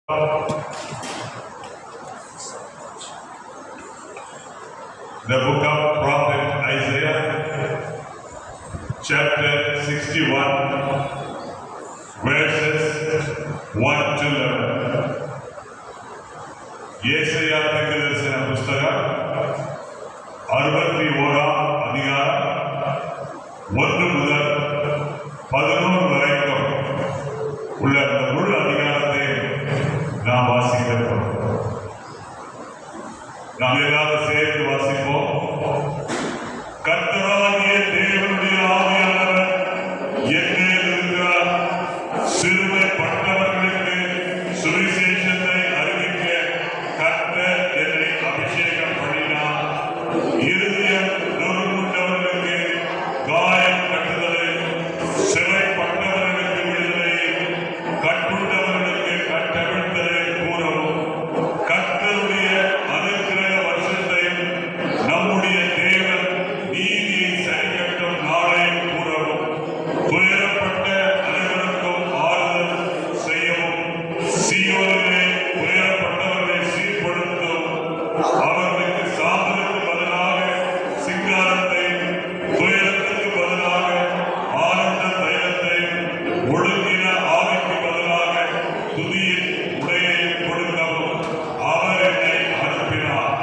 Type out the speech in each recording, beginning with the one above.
The book of Prophet Isaiah, chapter 61, verses 1 to 11. ஏசாயா தீர்க்கதரிசன புஸ்தகம் 61ஆம் அதிகாரம் 1 முதல் 11 வரைக்கும் உள்ள அந்த முழு அதிகாரத்தை நாம் வாசிக்கிறோம். நாம் எல்லாரும் சேர்ந்து வாசிப்போம். கர்த்தராகிய தேவனுடைய ஆவியானவர் என்மேல் இருக்கிறார். சிறுமைப்பட்டவர்களுக்கு சுவிசேஷத்தை அறிவிக்க கர்த்தர் என்னை அபிஷேகம் பண்ணினார். இருதயம் நொறுங்குண்டவர்களுக்கு காயம் கட்டுதலை, சிறைப்பட்டவர்களுக்கு விடுதலை, கட்டுண்டவர்களுக்கு கட்டவிழ்த்தலை கூறவும், கர்த்தருடைய அனுக்கிரக வருஷத்தையும் நம்முடைய தேவன் நீதியை சரிகட்டும் நாளையும் கூறவும், துயரப்பட்ட அனைவருக்கும் ஆறுதல் செய்யவும், சீயோனிலே துயரப்பட்டவர்களை சீர்படுத்தவும், அவர்களுக்கு சாந்தனுக்கு பதிலாக சிங்காரத்தையும், துயரத்துக்கு பதிலாக ஆனந்த தைலத்தையும், ஒழுங்கின ஆவிக்கு பதிலாக துதியின் உடையையும் கொடுக்கவும் அவர் என்னை அனுப்பினார்.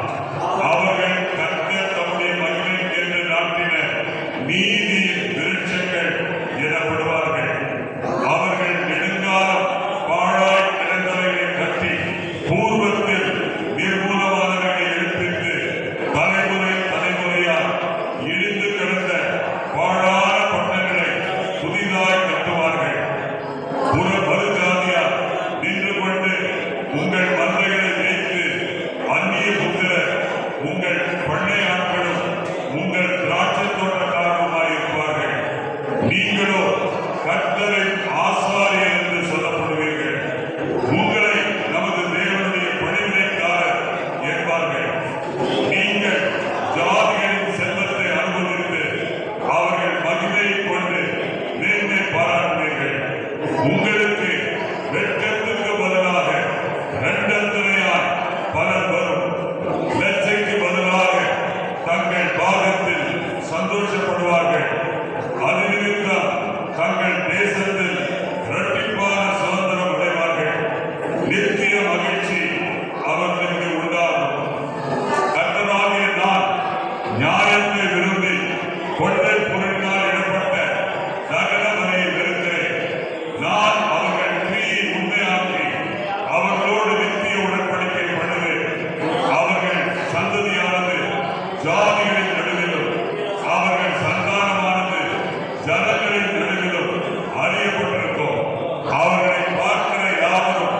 அவர்கள் கர்த்தர் தம்முடைய மகிமைக்கு என்று நாட்டின நீதியின் விருட்சங்கள் எனப்படுவார்கள். அவர்கள் நெடுங்காலம் பாழாய் கிடந்தவைகளை கட்டி, பூர்வத்தில் நிர்மூலமானவைகளை எழுப்பித்து, தலைமுறை தலைமுறையாய் இடிந்து கிடந்த பாழான பட்டணங்களை புதிதாய் கட்டுவார்கள். புறஜாதியார் நின்று கொண்டு உங்கள் மந்தைகளை வைத்து, அந்நிய புத்திரர் உங்கள் பண்ணையாட்களும் உங்கள் திராட்சை தோட்டக்காரருமாய் இருப்பார்கள். நீங்களோ கர்த்தரின் ஆசாரியர் என்று சொல்லப்படுவீர்கள். உங்களை நமது தேவனுடைய பணிவிடைக்காரர் என்பார்கள். நீங்கள் ஜாதிகளின் செல்வத்தை அனுபவித்து அவர்கள் மகிமையை கொண்டு மேன்மை பாராட்டுவீர்கள். உங்களுக்கு வெட்கத்துக்கு பதிலாக இரண்டத்தனையாய் பலர் வரும். லட்சைக்கு பதிலாக தங்கள் பாகத்தில் சந்தோஷப்படுவார்கள். அது நிமித்தம் தங்கள் தேசத்தில் இரட்டிப்பான சுதந்திரம் அடைவார்கள். நித்திய மகிழ்ச்சி அவர்களுக்கு உண்டாகும். கர்த்தராகிய நான் நியாயத்தை விரும்பி கொள்ளை பொருளினால் இடப்பட்ட சகலவரை வெறுக்கிறேன். நான் அவர்கள் கிரியை உண்மையாக்கி அவர்களோடு நித்திய உடன்படிக்கை பண்ணுவேன். அவர்கள் சந்ததியானது ஜாதிகளின் நடுவிலும் அவர்கள் சந்தானமானது ஜனங்களின் நடுவிலும் அறியப்பட்டிருக்கும். அவர்களை பார்க்கிற யாவரும்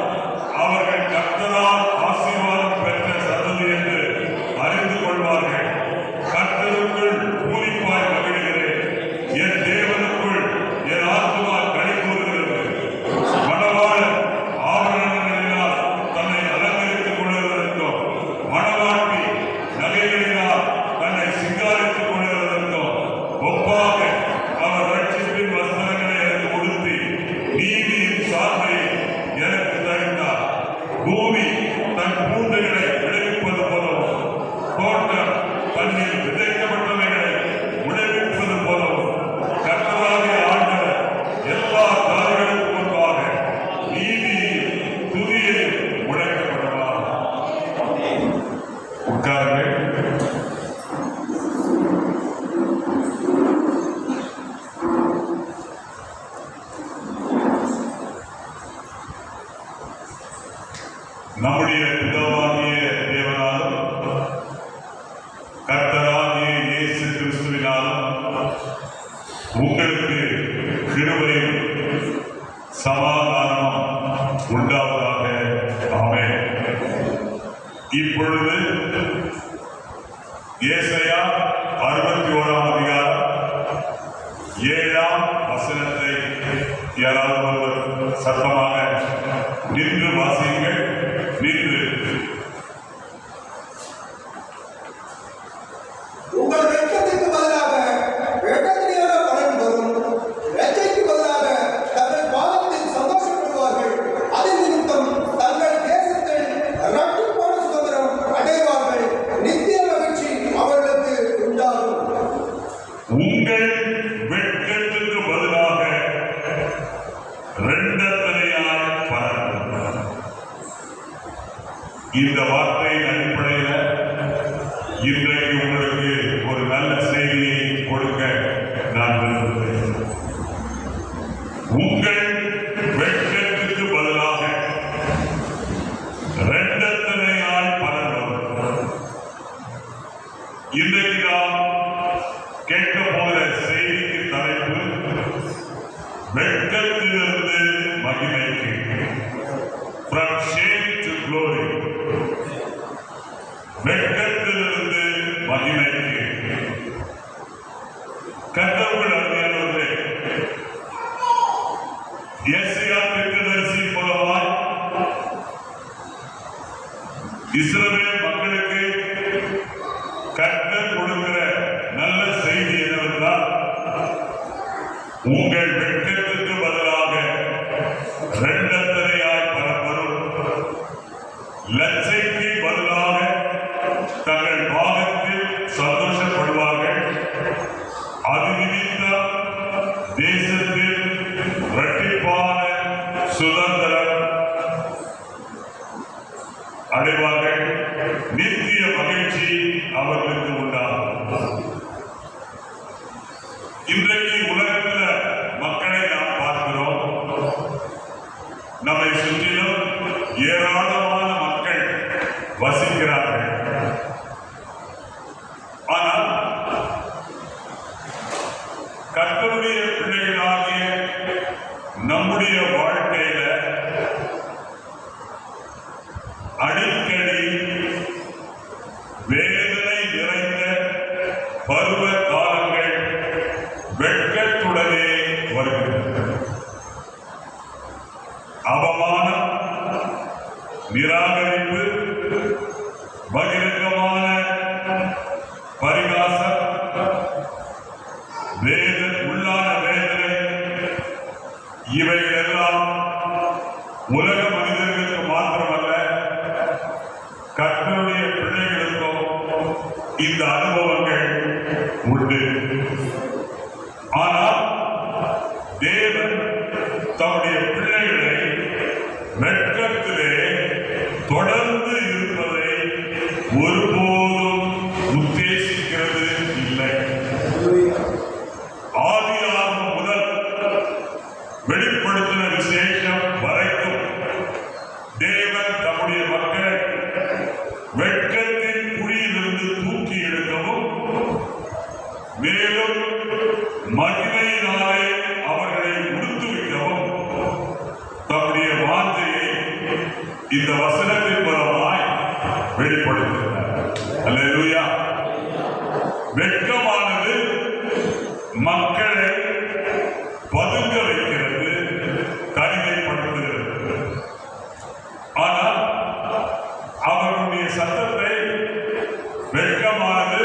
அவர்கள் கர்த்தரால் ஆசீர்வாதம் பெற்ற சந்ததி என்று அறிந்து கொள்வார்கள். கர்த்தருக்குள் பூரிப்பாய் மகிழ்கிறேன். என் தேவனுக்குள் என் ஆத்துமா களி கூறுகிறது. மணவாளன் ஆபரணங்களினால் தன்னை அலங்கரித்துக் கொள்வதற்கும், மணவாட்டி நகைகளினால் தன்னை சிங்காரித்துக் கொள்வதற்கும் ஒப்பாக அவர் ரட்சிப்பின் வஸ்திரங்களை எனக்கு உடுத்தி நீதியின் சார்பை எனக்கு தருந்தார். பூமி தன் பூண்டுகளை விளைவிப்பது போலவும், தோட்டம் தன்னில் விதைக்கப்பட்டவைகளை விளைவிப்பது போலவும், கர்த்தராகிய ஆண்டவர் எல்லா காரியங்களுக்கும் முன்பாக நீதியையும் துதியையும் முழக்கப்படுவார். உட்காருங்கள். நம்முடைய பிதாவாகிய தேவனாலும் கர்த்தராகிய இயேசு கிறிஸ்துவினாலும் உங்களுக்கு கிருபையும் சமாதானமும் உண்டாவதாக. ஆமென். இப்பொழுது ஏசாயா 61ஆம் அதிகாரம் 7ஆம் வசனத்தை யாராவது ஒருவர் சத்தமாக நின்று வாசியுங்கள். நின்று உங்கள் வெட்கத்திற்கு பதிலாக வெட்கத்திலேயே பலன் வரும். லட்சைக்கு பதிலாக தங்கள் பாவத்தில் சந்தோஷப்படுவார்கள். அதன் நிமித்தம் தங்கள் இந்த வார்த்தையின் அடிப்படையில் இன்றைக்கு உங்களுக்கு ஒரு நல்ல செய்தியை கொடுக்க நான் விரும்புகிறேன். உங்கள் வெட்கத்துக்கு பதிலாக இரண்டத்தனையாய் பலன் வரும். இன்றைக்கு நாம் கேட்க போகிற செய்திக்கு தலைப்பு வெட்கத்திலிருந்து மகிமைக்கு, from shame to glory. வெட்கத்திலிருந்து மகிமைக்கு. கர்த்தருக்குள் அருமையானவர்களே, எசேயா தீர்க்கதரிசி மூலமாய் இஸ்ரவேல் மக்களுக்கு கர்த்தர் கொடுக்கிற நல்ல செய்தி என்னவென்றால், உங்கள் வெட்கத்துக்கு பதிலாக இரண்டத்தனையாய் பரப்பரும், லட்சைக்கு பதிலாக தங்கள் பாகத்தில் சந்தோஷப்படுவார்கள். அது நிமித்தம் தேசத்தில் இரட்டிப்பான சுதந்திரம் அடைவார்கள். நித்திய மகிழ்ச்சி அவர்களுக்கு உண்டாகும். இன்றைக்கு உலகத்தில் மக்களை நாம் பார்க்கிறோம். நம்மை சுற்றிலும் ஏராளமான மக்கள் வசிக்கிறார்கள். ஆனால் கர்த்தருடைய பிள்ளைகளாகிய நம்முடைய வாழ்க்கையில அடிக்கடி வேதனை நிறைந்த பருவ காலங்கள் வெட்கத்துடனே வருகிறது. அவமானம், நிராகரிப்பு, பகிரங்கமான பரிகாசம், உள்ளான வேதனை, இவைகளெல்லாம் உலக மனிதர்களுக்கு மாத்திரமல்ல, கர்த்தருடைய பிள்ளைகளுக்கும் இந்த அனுபவங்கள் உண்டு. ஆனால் தேவன் தம்முடைய பிள்ளைகளை வெட்கத்திலே தொடர்ந்து இருப்பதை ஒருபோதும் உத்தேசிக்கிறது இல்லை. ஆதியாகமம் முதல் வெளிப்படுத்தின விசேஷம் வரைக்கும் தேவன் தம்முடைய மக்களை வெட்கத்தின் குழியிலிருந்து தூக்கி எடுக்கவும், மேலும் மகிமையினாலே அவர்களை உடுத்துவிக்கவும் தம்முடைய வாஞ்சையை இந்த வசனத்தின் மூலமாய் வெளிப்படுத்துகிறார். அல்லேலூயா. வெட்கமானது மக்களை பதுங்க வைக்கிறது, தனிமைப்படுத்துகிறது. ஆனால் அவர்களுடைய சத்தத்தை வெட்கமானது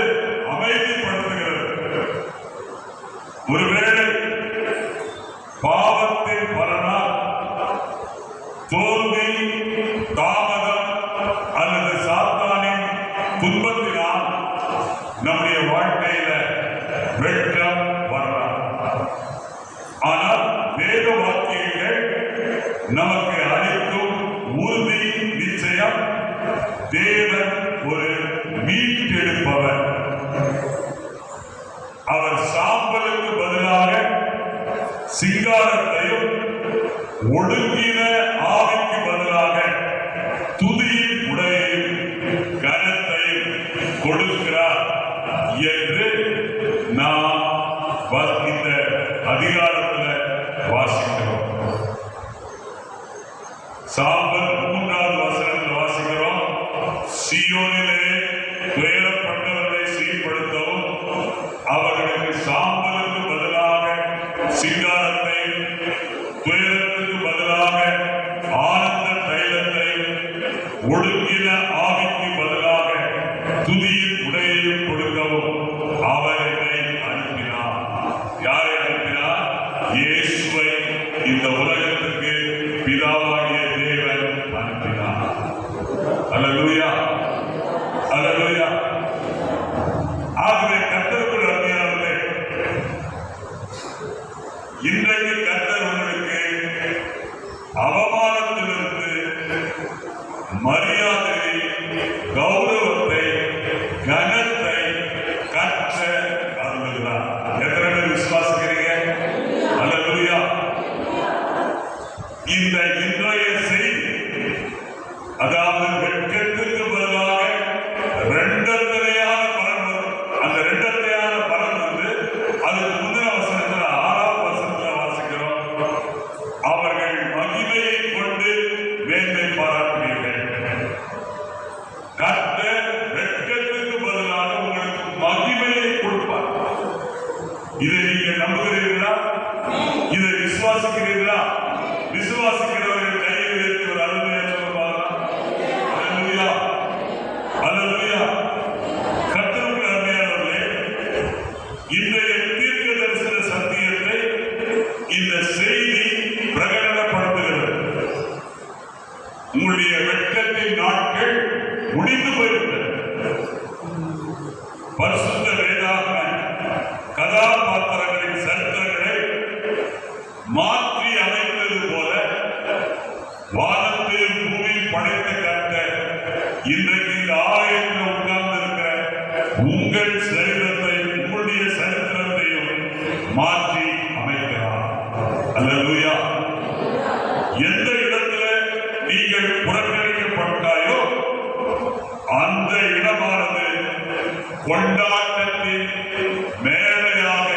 அமைதிப்படுத்துகிறது. ஒருவேளை பாவத்தின் பலனால் தோல்வி, தாமதம் அல்லது சாத்தானின் துன்பத்தினால் நம்முடைய வாழ்க்கையில வெட்கம் வரலாம். ஆனால் வேத வாக்கியங்கள் நமக்கு அளிக்கும் உறுதி நிச்சயம், தேவன் ஒரு மீட்டெடுப்பவர். அவர் சாம்பலுக்கு பதிலாக சிங்காரத்தையும், ஒடுங்கின ஆவிக்கு பதிலாக துதியின் உடையையும் கனத்தையும் கொடுக்கிறார் என்று நாம் இந்த அதிகாரத்தில் வாசிக்கிறோம். சாம்பல் 3வது வசனத்தில் வாசிக்கிறோம். சீயோனிலே துயரப்பட்டவர்களை சீர்படுத்தவும், அவர்களுக்கு சாம்பலுக்கு பதிலாக சிங்காரத்தையும், துயரத்துக்கு பதிலாக ஆனந்த தைலத்தையும், ஒடுங்கின ஆவிக்கு பதிலாக துதியின் உடையையும் கொடுக்கவும் அவர் என்னை அனுப்பினார். யாரை அனுப்பினார்? இயேசுவை இந்த உலகத்துக்கு பிதாவாகிய தேவன் அனுப்பினார். அல்லேலூயா, அல்லேலூயா. ஆகவே கர்த்தருக்குள் அருமையானவர்களே, இன்றைக்கு கர்த்தர் உங்களுக்கு அவமானத்திலிருந்து மரியாதையை உங்களுடைய வெட்கத்தின் நாட்கள் முடிந்து போய்விட்டன. பரிசுத்த வேதாகம கதாபாத்திரங்களின் சரித்திரங்களை மாற்றி அமைத்தது போல வானத்தையும் பூமியில் படைத்த கர்த்தர் இன்றைக்கு இந்த ஆலயத்தில் உட்கார்ந்து இருக்கிற உங்கள் சரித்திரத்தை, உங்களுடைய சரித்திரத்தையும் மாற்றி அமைக்கிறார். அல்லேலூயா. எந்த இடத்துல நீங்கள் புறக்கணிக்கப்பட்டாயோ அந்த இடமானது கொண்டாட்டத்தின் மேலையாக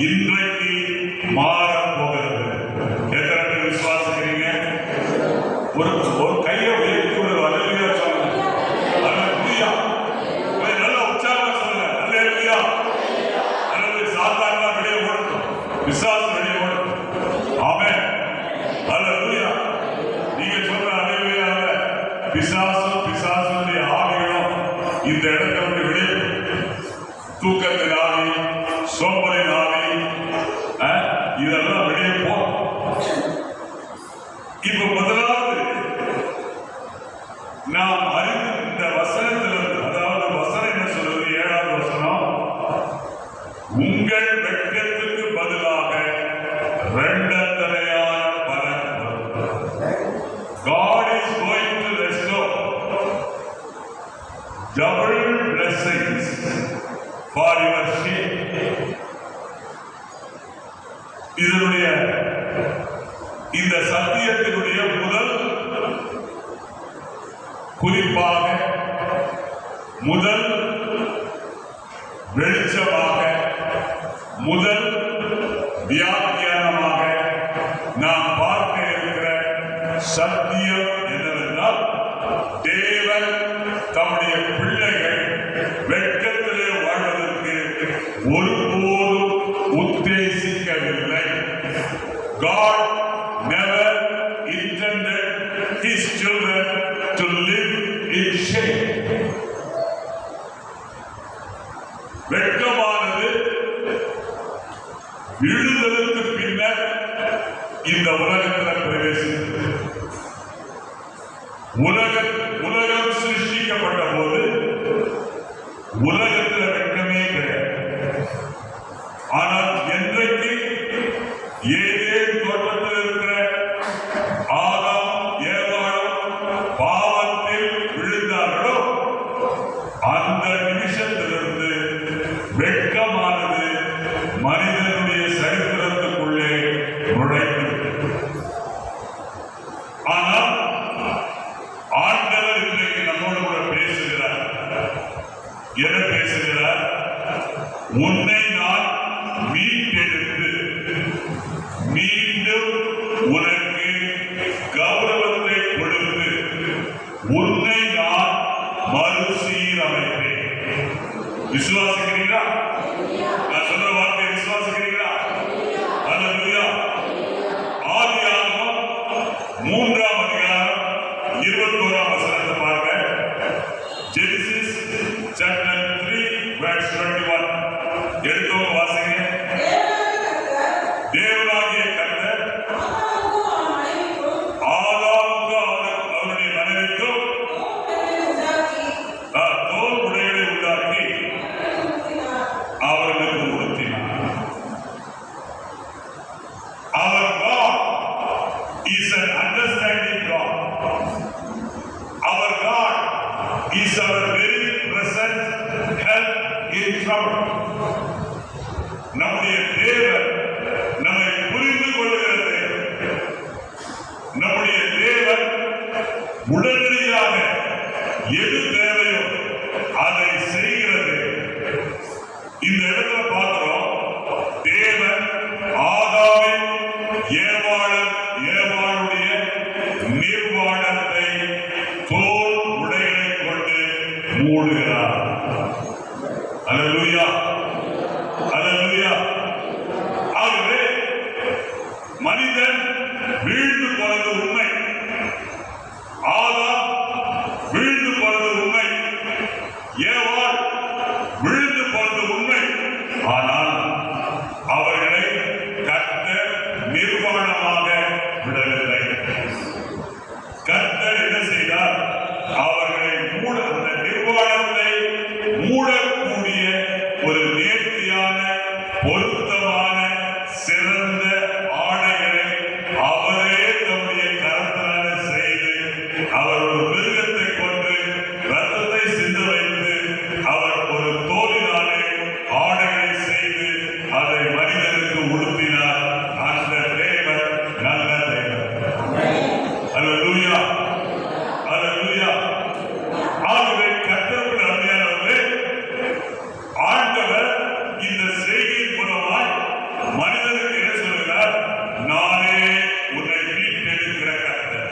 இன்றைக்கு மாறப் போகிறது. எத்தனை பேர் விசுவாசிக்கிறீங்க? ஒரு கையை உயர்த்தி ஒரு அல்லேலூயா சொல்லுங்க. அல்லேலூயா. நல்ல உற்சாகமா சொல்லுங்க. அல்லேலூயா. அல்லேலூயா. சாத்தான்ல வெளியே ஓடட்டும், விசுவாசம் வெளியே ஓடட்டும். ஆமென். அல்லேலூயா. நீங்க சொல்ற அல்லேலூயால பிசாசுடைய ஆவிகளும் இந்த இடத்தை விட்டு வெளியே, தூக்கத்தின் ஆவி, சோம்பலின் ஆவி, இதெல்லாம் வெளியே போ. இப்ப முதலாவது நாம் அறிந்த இந்த வசனத்திலிருந்து, அதாவது வசனம் என்ன சொல்றது? 7வது வசனம், உங்கள் வெட்கத்துக்கு பதிலாக இரண்டத்தனையான பலன் வரும். God is going to restore double blessings for your shame. இதனுடைய இந்த சத்தியத்தினுடைய முதல் குறிப்பாக, முதல் வெளிச்சமாக, முதல் வியாக்கியானமாக நாம் பார்க்க இருக்கிற சத்தியம் என்னவென்றால், தேவன் தம்முடைய பிள்ளைகள் வெட்கத்திலே வாழ்வதற்கு ஒருபோதும் உத்தேசிக்கவில்லை. God never intended his children to live in shame. வெட்கமானது விடுதலுக்கு பின்னர் இந்த உலகத்தில் பிரவேசித்தது. உலகம் சிருஷ்டிக்கப்பட்ட போது உலகத்தில் வெட்கமே கிடையாது. ஆனால் என்றைக்கு ஏதேன் தோட்டத்தில் இருக்கிற ஆதாம் ஏவாளும் பாவத்தில் விழுந்தார்களோ அந்த நிமிஷத்திலிருந்து வெட்கமானது மனிதனுடைய சரித்திரத்துக்குள்ளே நுழைந்தது. ஆனால் ஆண்டவர் இன்றைக்கு நம்மோடு கூட பேசுகிறார். என்ன பேசுகிறார்? உன்னை நான் மீட்டெடுத்து மீண்டும் உனக்கு கௌரவத்தை கொடுத்து உன்னை நான் மறுசீரமைப்பேன். விசுவாசிக்கிறீங்களா? நான் சொல்ற வார்த்தையை விசுவாசிக்கிறீங்களா? அல்லேலூயா. ஆதியாகமம் 3ஆம் அதிகாரம் 21ஆம் வசனத்தை பாருங்க. Genesis chapter 3 verse 21. எடுத்தவங்க வாசிங்க. தேவனாகிய கர்த்தர் ஆதாமுக்கும் அவருடைய மனைவிக்கும் தோல் உடைகளை உண்டாக்கி அவர்களுக்கு உடுத்தினார். Our God is an understanding God. Our God is our very present help in trouble. நம்முடைய தேவன் நம்மை புரிந்து கொள்கிறது. நம்முடைய தேவன் உடனடியாக எது தேவையோ அதை செய்கிறது. இந்த இடத்துல பார்க்கிறோம், தேவன் ஆதாமின் ஏவாளுடைய நிர்வாணத்தை தோல் உடைகளை கொண்டு மூடுகிறார். அல்லேலூயா. அல்லேலூயா. ஆகவே மனிதன் வீழ்ந்து போனது உண்மை. ஆதாம் வீழ்ந்து போனது உண்மை. ஏவாள் விழுந்து போனது உண்மை. ஆனால் அவர்களை கர்த்தர் நிர்வாணமாக விடவில்லை. கர்த்தர் அவர்களை மூட, அந்த நிர்வாணத்தை மூடக்கூடிய ஒரு நேர்த்தியான பொருத்தமான சிறந்த ஆடைகளை அவரே தம்முடைய கரத்தினால செய்து அவர் ஒரு மிருகத்தை கொண்டு ரத்தத்தை சிந்த வைத்து அவர் ஒரு தோலினாலே ஆடைகளை செய்து அதை மனிதனுக்கு உடுத்தினார். அந்த தேவன் நல்ல தேவன். அல்லேலூயா, அல்லேலூயா. ஆகவே கர்த்தருடைய அருமையானவர்களே, ஆண்டவர் இந்த செய்தியின் மூலமாய் மனிதனுக்கு என்ன சொல்கிறார்? நானே உன்னை மீட்டெடுக்கிற கர்த்தர்.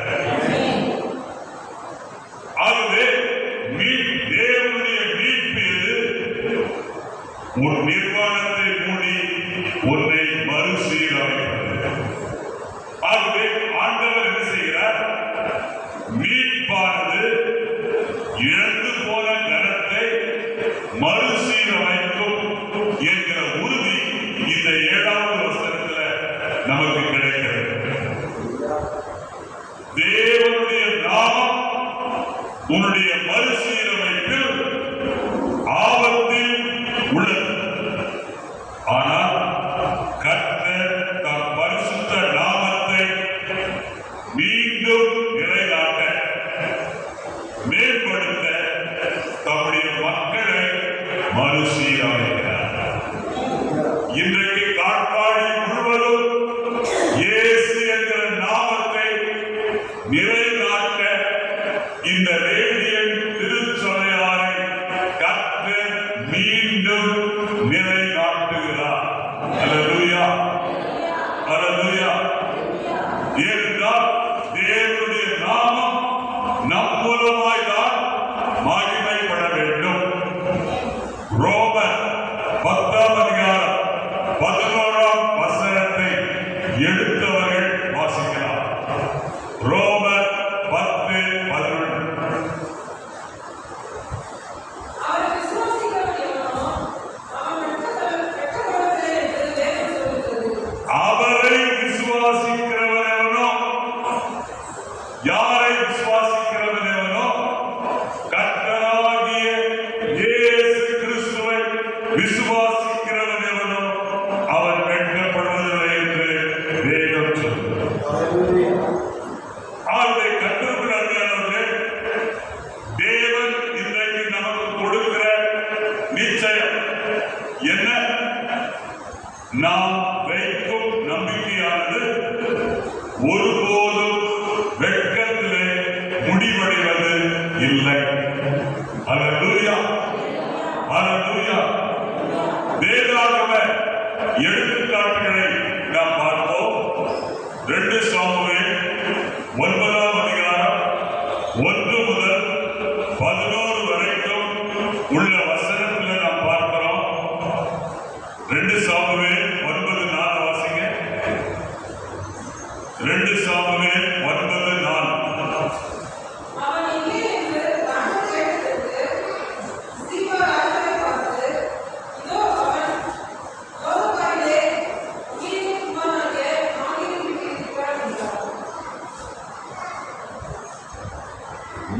ஆகவே தேவனுடைய மீட்பு எது? உன் நிர்வாணத்தை மூடி உன்னை மறுசீரமைப்பது. ஆகவே ஆண்டவர் என்ன செய்கிறார்? மீட்பானது இழந்து போன கனத்தை மறுசீரமைக்கும் என்கிற உறுதி இந்த 7வது வசனத்தில் நமக்கு கிடைக்கிறது. தேவனுடைய நாமம் உன்னுடைய மறுசீரமைப்பில் ஆபத்தில் உள்ளது. ஆனால் கர்த்தர் தம் பரிசுத்த நாமத்தை மீண்டும் நிலைநாட்ட, மேம்படுத்த தம்முடைய மக்களை மறுசீரமைக்கிறார். இன்றைக்கு காட்பாடி முழுவதும் இயேசு என்கிற நாமத்தை நிலைநாட்ட இந்த ரேடியன் திருச்சபையாரை கர்த்தர் மீண்டும் நிலைநாட்டுகிறார். அல்லேலூயா, அல்லேலூயா. ஏனென்றால் தேவனுடைய நாமம் நம் மூலமாய் தான் மகிமைப்பட வேண்டும். ரோமர் 10ஆம் அதிகாரம் 11ஆம் வசனத்தை எடுத்தவர்கள் வாசிக்கலாம். ரோமர் 10:11. அவரை விசுவாசிக்கிறவனோ, யாரை விசுவாசிக்கிறவனோ, கர்த்தராகிய இயேசு கிறிஸ்துவை விசுவாசிக்கிறவனோ அவன் வெட்கப்படுவதில்லை என்று வேதம் சொல்கிறது. ஆகவே கர்த்தருடைய அருமையானவர்களே, தேவன் இன்றைக்கு நமக்கு கொடுக்கிற நிச்சயம் என்ன? நாம் வைக்கும் நம்பிக்கையானது ஒருபோதும் வெட்கத்திலே முடிவடைவது இல்லை. அல்லேலூயா, அல்லேலூயா. வேதாகம எடுத்துக்காட்டுகளை நாம் பார்ப்போம். 2 சாமுவேல் 9ஆம் அதிகாரம் 1 முதல் 11 வரைக்கும் உள்ள வசனத்தில் நாம் பார்க்கிறோம். 2 சாமுவேல் 9:4 வாசிங்க. 2 சாமுவேல் 9:4.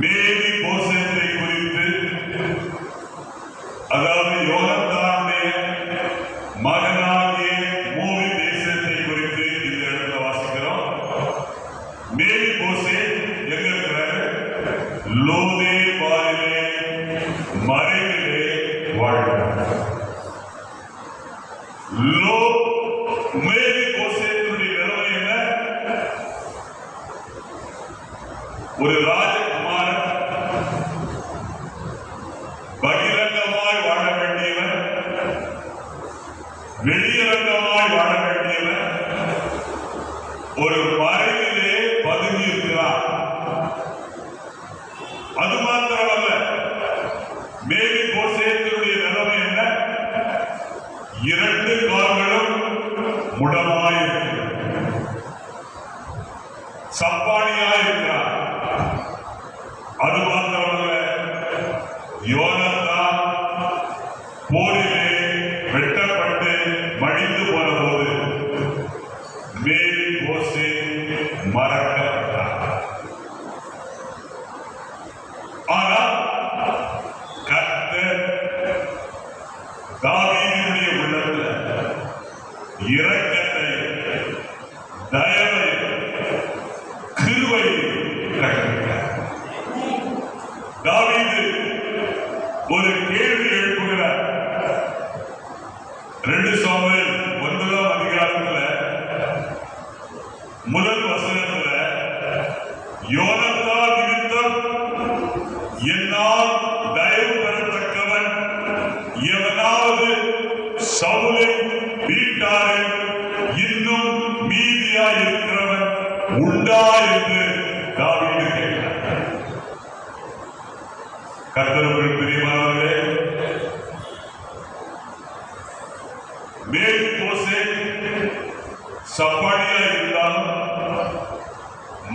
மேரி போசேத்தை குறித்து, அதாவது யோனத்தானுடைய மகனாகிய மூவி தேசத்தை குறித்து இந்த இடத்துல வாசிக்கிறோம். மேரி போசேத் எங்க இருக்கிறாரு? லோதே பாலிலே மறைவிலே வாழ்கிறார். மேரி போசேத்தினுடைய நிலைமை என்ன? ஒரு ராஜகுமாரன், பகிரங்கமாய் வாழ வேண்டியவன், வெளியரங்கமாய் வாழ வேண்டியவன், ஒரு மறைவிலே பதுங்கி இருக்கிறார். அது மாத்திரமல்ல, மேரி போசேத்தினுடைய நிலைமை என்ன? 2 கால்களும் முடமாய் இருக்கிறது, சப்பானியாய் இருக்கிறார். அது மாத்திரமல்ல, யோனத்தான் போரிலே வெட்டப்பட்டு மடிந்து போன போது மேரி போசேத் மறக்கப்பட்டார். இரக்கத்தை, தயவை, கிருபை கற்பிக்கிறார். தாவீது ஒரு கேள்வி எழுப்புகிறார். 2 சாமுவேல் 9ஆம் அதிகாரத்துல முதல் வசனத்துல, யோனத்தான் நிமித்தம் என்னால் தயவு பெறத்தக்கவன் எவனாவது சவுலின் வீட்டாரில் இன்னும் மீதியாயிருக்கிறவன் உண்டா என்று தாவீது கேட்டார். கர்த்தருக்குள் பிரியமானவர்களே, மேல்போசேத் சப்பானியா இருந்தாலும்,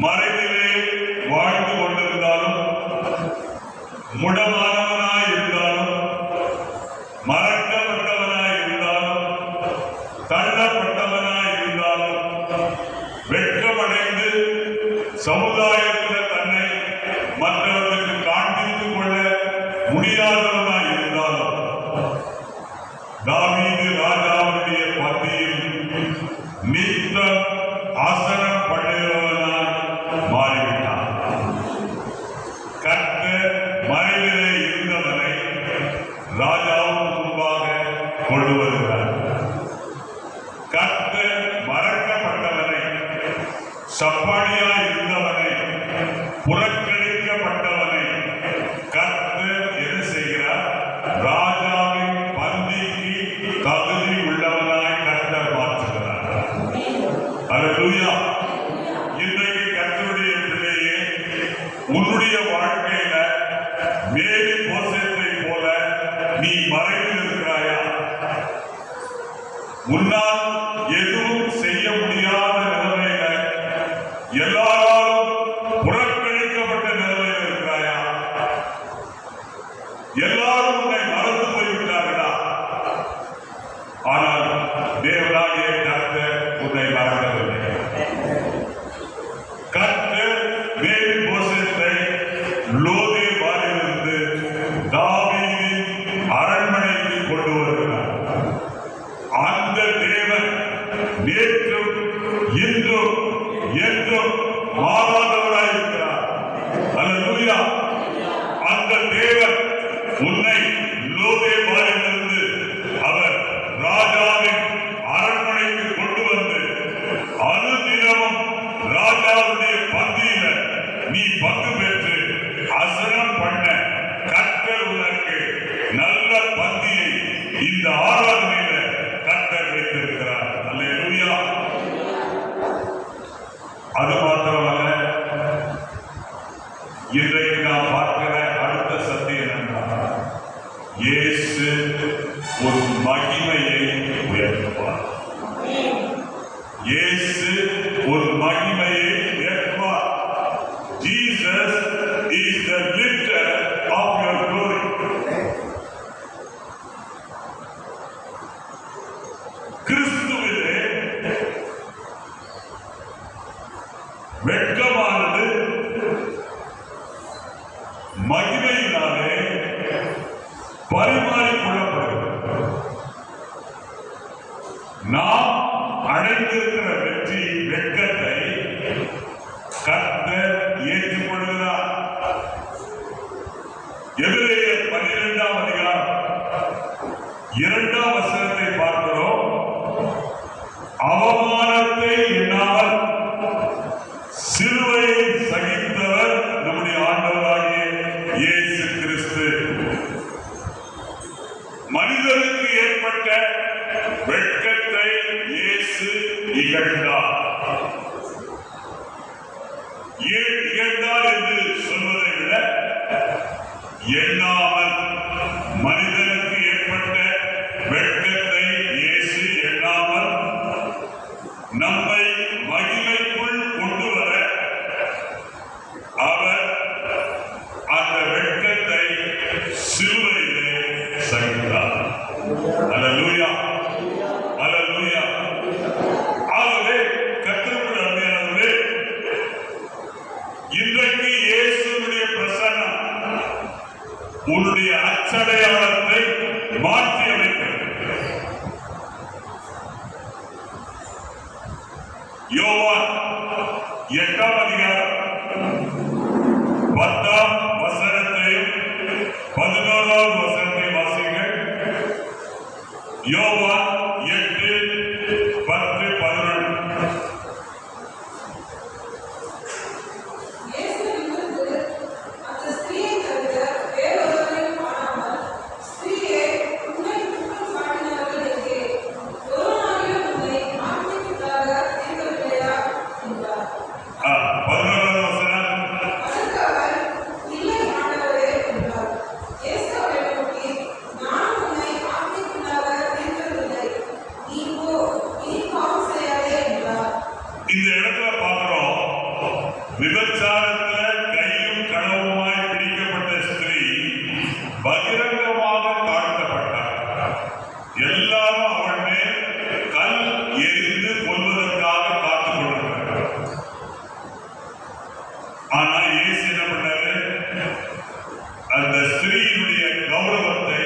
மறைவிலே வாழ்ந்து கொண்டிருந்தாலும், முடமானவனாய் இருந்தாலும், மறக்கப்பட்டவனாய் இருந்தாலும், தள்ளப்பட்டவனாய் இருந்தாலும், வெட்கமடைந்து சமுதாயத்தில் தன்னை மற்றவர்களுக்கு காண்பித்துக் கொள்ள முடியாதவனாய் இருந்தாலும், தாவீது ராஜாவுடைய பந்தியில் நித்தம் ஆசனம் பண்ணுகிறவனாய் மாறிவிட்டான். கர்த்தர் மறைவிலே இருந்தவனை ராஜாவுக்கு முன்பாக கொண்டு வருகிறார். கர்த்தர் மறக்கப்பட்டவனை, சப்பானியாய் இருந்தவனை, புறக்கணிக்கப்பட்டவனை கர்த்தர் என்ன செய்கிறார்? ராஜாவின் பந்திக்கு தகுதி உள்ளவனாய் கர்த்தர் மாற்றுகிறார். அல்லேலூயா. இன்றைக்கு கர்த்தருடைய பிள்ளையே, உன்னுடைய வாழ்க்கையில மேல்போசேத்தை போல நீ மறைவில் இருக்கிறாயா? உன்னால் எதுவும் செய்ய முடியாத நிலைமையில, எல்லாரும் புறக்கணிக்கப்பட்ட நிலைமையில் இருக்கிறாயா? எல்லாரும் உன்னை மறந்து போய்விட்டார்களா? ஆனால் தேவனாகிய கர்த்தர் உன்னை மறக்கவில்லை. கர்த்தர் மேல்போசேத்தை லோதேபாரிலிருந்து தாவீதின் அரண்மனைக்கு கொண்டு வருகிறார். அந்த தேவன் நேற்றும் இன்றும் என்றும் மாறாதவராயிருக்கிறார். அல்லேலூயா. அந்த தேவன் உன்னை லோதேபாரிலிருந்து அவர் ராஜாவின் அரண்மனைக்கு கொண்டு வந்து அனுதினமும் ராஜாவுடைய பந்தியில நீ பங்கு பெற்று அசனம் பண்ண கர்த்தர் உனக்கு நல்ல பந்தியை இந்த ஆராதனையில கர்த்தர் வைத்திருக்கிறார். அல்லேலூயா. அது மாத்திரமல்ல, இன்றைக்கு நாம் பார்க்கிற அடுத்த சத்தியம் என்னன்னா, இயேசு ஒரு மகிமையை உயர்த்துவார். இயேசு ஒரு மகிமையை உயர்த்துவார். Jesus is the lifter of your glory. கிறிஸ்துவிலே வெட்கமானது மகிமையினாலே பரிமாறிக்கொள்ளப்படுகிறது. நாம் அடைந்திருக்கிற வெற்றி வெட்கத்தை கர்த்தர் ஏற்றுக்கொள்கிறார். எபிரேயர் 12ஆம் அதிகாரம் 2ஆம் வசனத்தை பார்க்கிறோம். அவமானத்தை எண்ணாமல் சிலுவையை சகித்தவர் நம்முடைய ஆண்டவராகிய இயேசு கிறிஸ்து. மனிதனுக்கு ஏற்பட்ட வெட்கத்தை இயேசு இகழ்ந்தார். ஏன் இகழ்ந்தார் என்று சொல்வதை விட, எண்ணாமல் மனிதனுக்கு ஏற்பட்ட வெட்கத்தை இயேசு எண்ணாமல் நம்மை மகிமைக்குள் கொண்டு வர அவர் அந்த வெட்கத்தை சிலுவையிலே சகித்தார். அல்லேலூயா. அல்லேலூயா. ஆகவே கர்த்தருக்குள் அருமையானவர்களே, இன்றைக்கு இயேசுவுடைய பிரசன்னம் உன்னுடைய அச்சடையாளத்தை மாற்றி அமைக்கிறது. 8ஆம் அதிகாரம் 10ஆம் வசனத்தையும் 11ஆவது வசனத்தையும் வாசிங்கள். யோவான் 8:10-11. இந்த இடத்துல பார்க்கிறோம், விபச்சாரத்துல கையும் களவுமாய் பிடிக்கப்பட்ட ஸ்திரீ பகிரங்கமாக தாழ்த்தப்பட்டார். எல்லாரும் அவள் மேல் கல் எரிந்து கொள்வதற்காக காத்துக் கொண்டிருக்கிறார். ஆனா இயேசு என்ன பண்ணாரு? அந்த ஸ்திரீயினுடைய கௌரவத்தை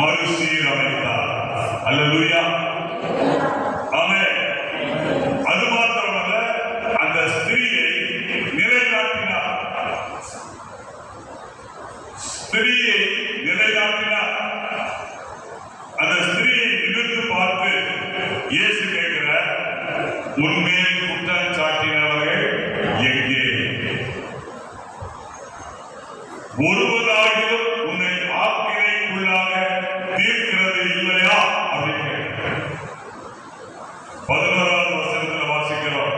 மறுசீரமைத்தார். அல்லேலூயா, ஆமென். அது மாத்திரமல்ல, அந்த ஸ்திரீயை நிலைநாட்டினார். ஸ்திரீயை நிலைநாட்டினார். அந்த ஸ்திரீயை நிமிர்ந்து பார்த்து இயேசு கேட்கிறார், உன்மேல் குற்றம் சாட்டினவர்கள் எங்கே? ஒருவராகிலும் உன்னை ஆக்கினைக்குள்ளாக தீர்க்கிறது இல்லையா? அப்படின்னு 11ஆவது வசனத்தில் வாசிக்கிறோம்.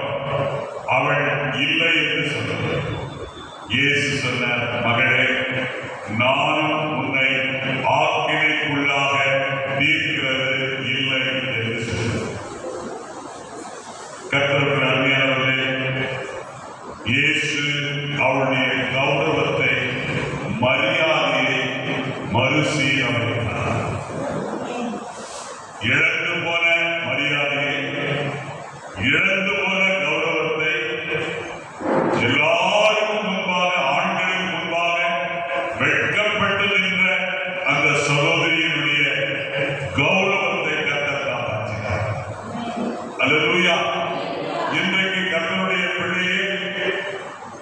அவள் இல்லை என்று சொன்னார். இயேசு சொன்னார், மகளே, நானும் உன்னை ஆக்கினைக்குள்ளாக தீர்க்கிறது இல்லை என்று சொன்னார். கர்த்தருக்கு அருமையானவர்களே, இயேசு அவளுடைய கௌரவத்தை, மரியாதையை மறுசீரமைத்தார். இழந்து போன மரியாதையை, இழந்து போன கௌரவத்தை எல்லாருக்கும் முன்பாக, ஆண்களுக்கு முன்பாக வெட்கப்பட்டு நின்ற அந்த சகோதரியினுடைய கௌரவத்தை கர்த்தர் காப்பாற்றினார். அல்லேலூயா. இன்றைக்கு கர்த்தருடைய பிள்ளையே,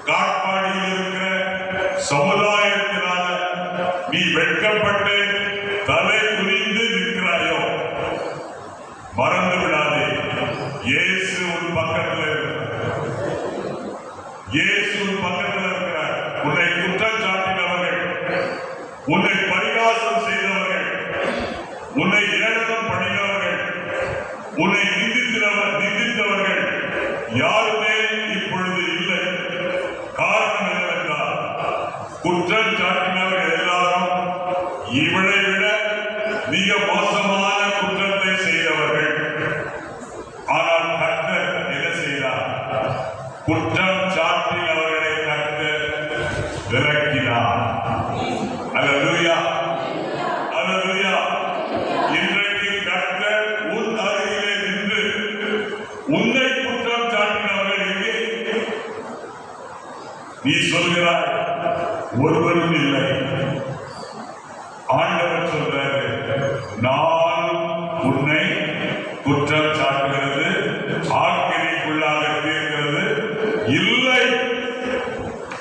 காட்பாடியில் இருக்கிற சமுதாயத்தினால நீ வெட்கப்பட்டு தலை குனிந்து நிற்கிறாயோ? மறந்து விடாதே, இயேசு உன் பக்கத்தில் இருக்கிறார். இயேசு உன் பக்கத்தில் இருக்கிறார். உன்னை குற்றம் சாட்டினவர்கள், உன்னை பரிகாசம் செய்தவர்கள், உன்னை ஏளனம் பண்ணினவர்கள், உன்னை நிந்தித்தவர்கள் யாருமே இப்பொழுது இல்லை. காரணம் என்னவென்றால், குற்றம் சாட்டினவர்கள் எல்லாரும் இவளை விட மிக மோசமான குற்றத்தை செய்தவர்கள். ஆனால் கர்த்தர் என்ன செய்தார்? குற்றம் சாட்டினவர்களை கர்த்தர் விலக்கினார். அல்லேலூயா, அல்லேலூயா. இன்றைக்கு கர்த்தர் உன் அருகிலே நின்று உன்னை குற்றம் சாட்டினவர்கள் எங்கே? நீ சொல்கிறாய், ஒருவரும் இல்லை. ஆண்டவர் சொல்றாரு, நான் உன்னை குற்றம் சாட்டுகிறது, ஆக்கினைக்குள்ளாக தீர்க்கிறது இல்லை.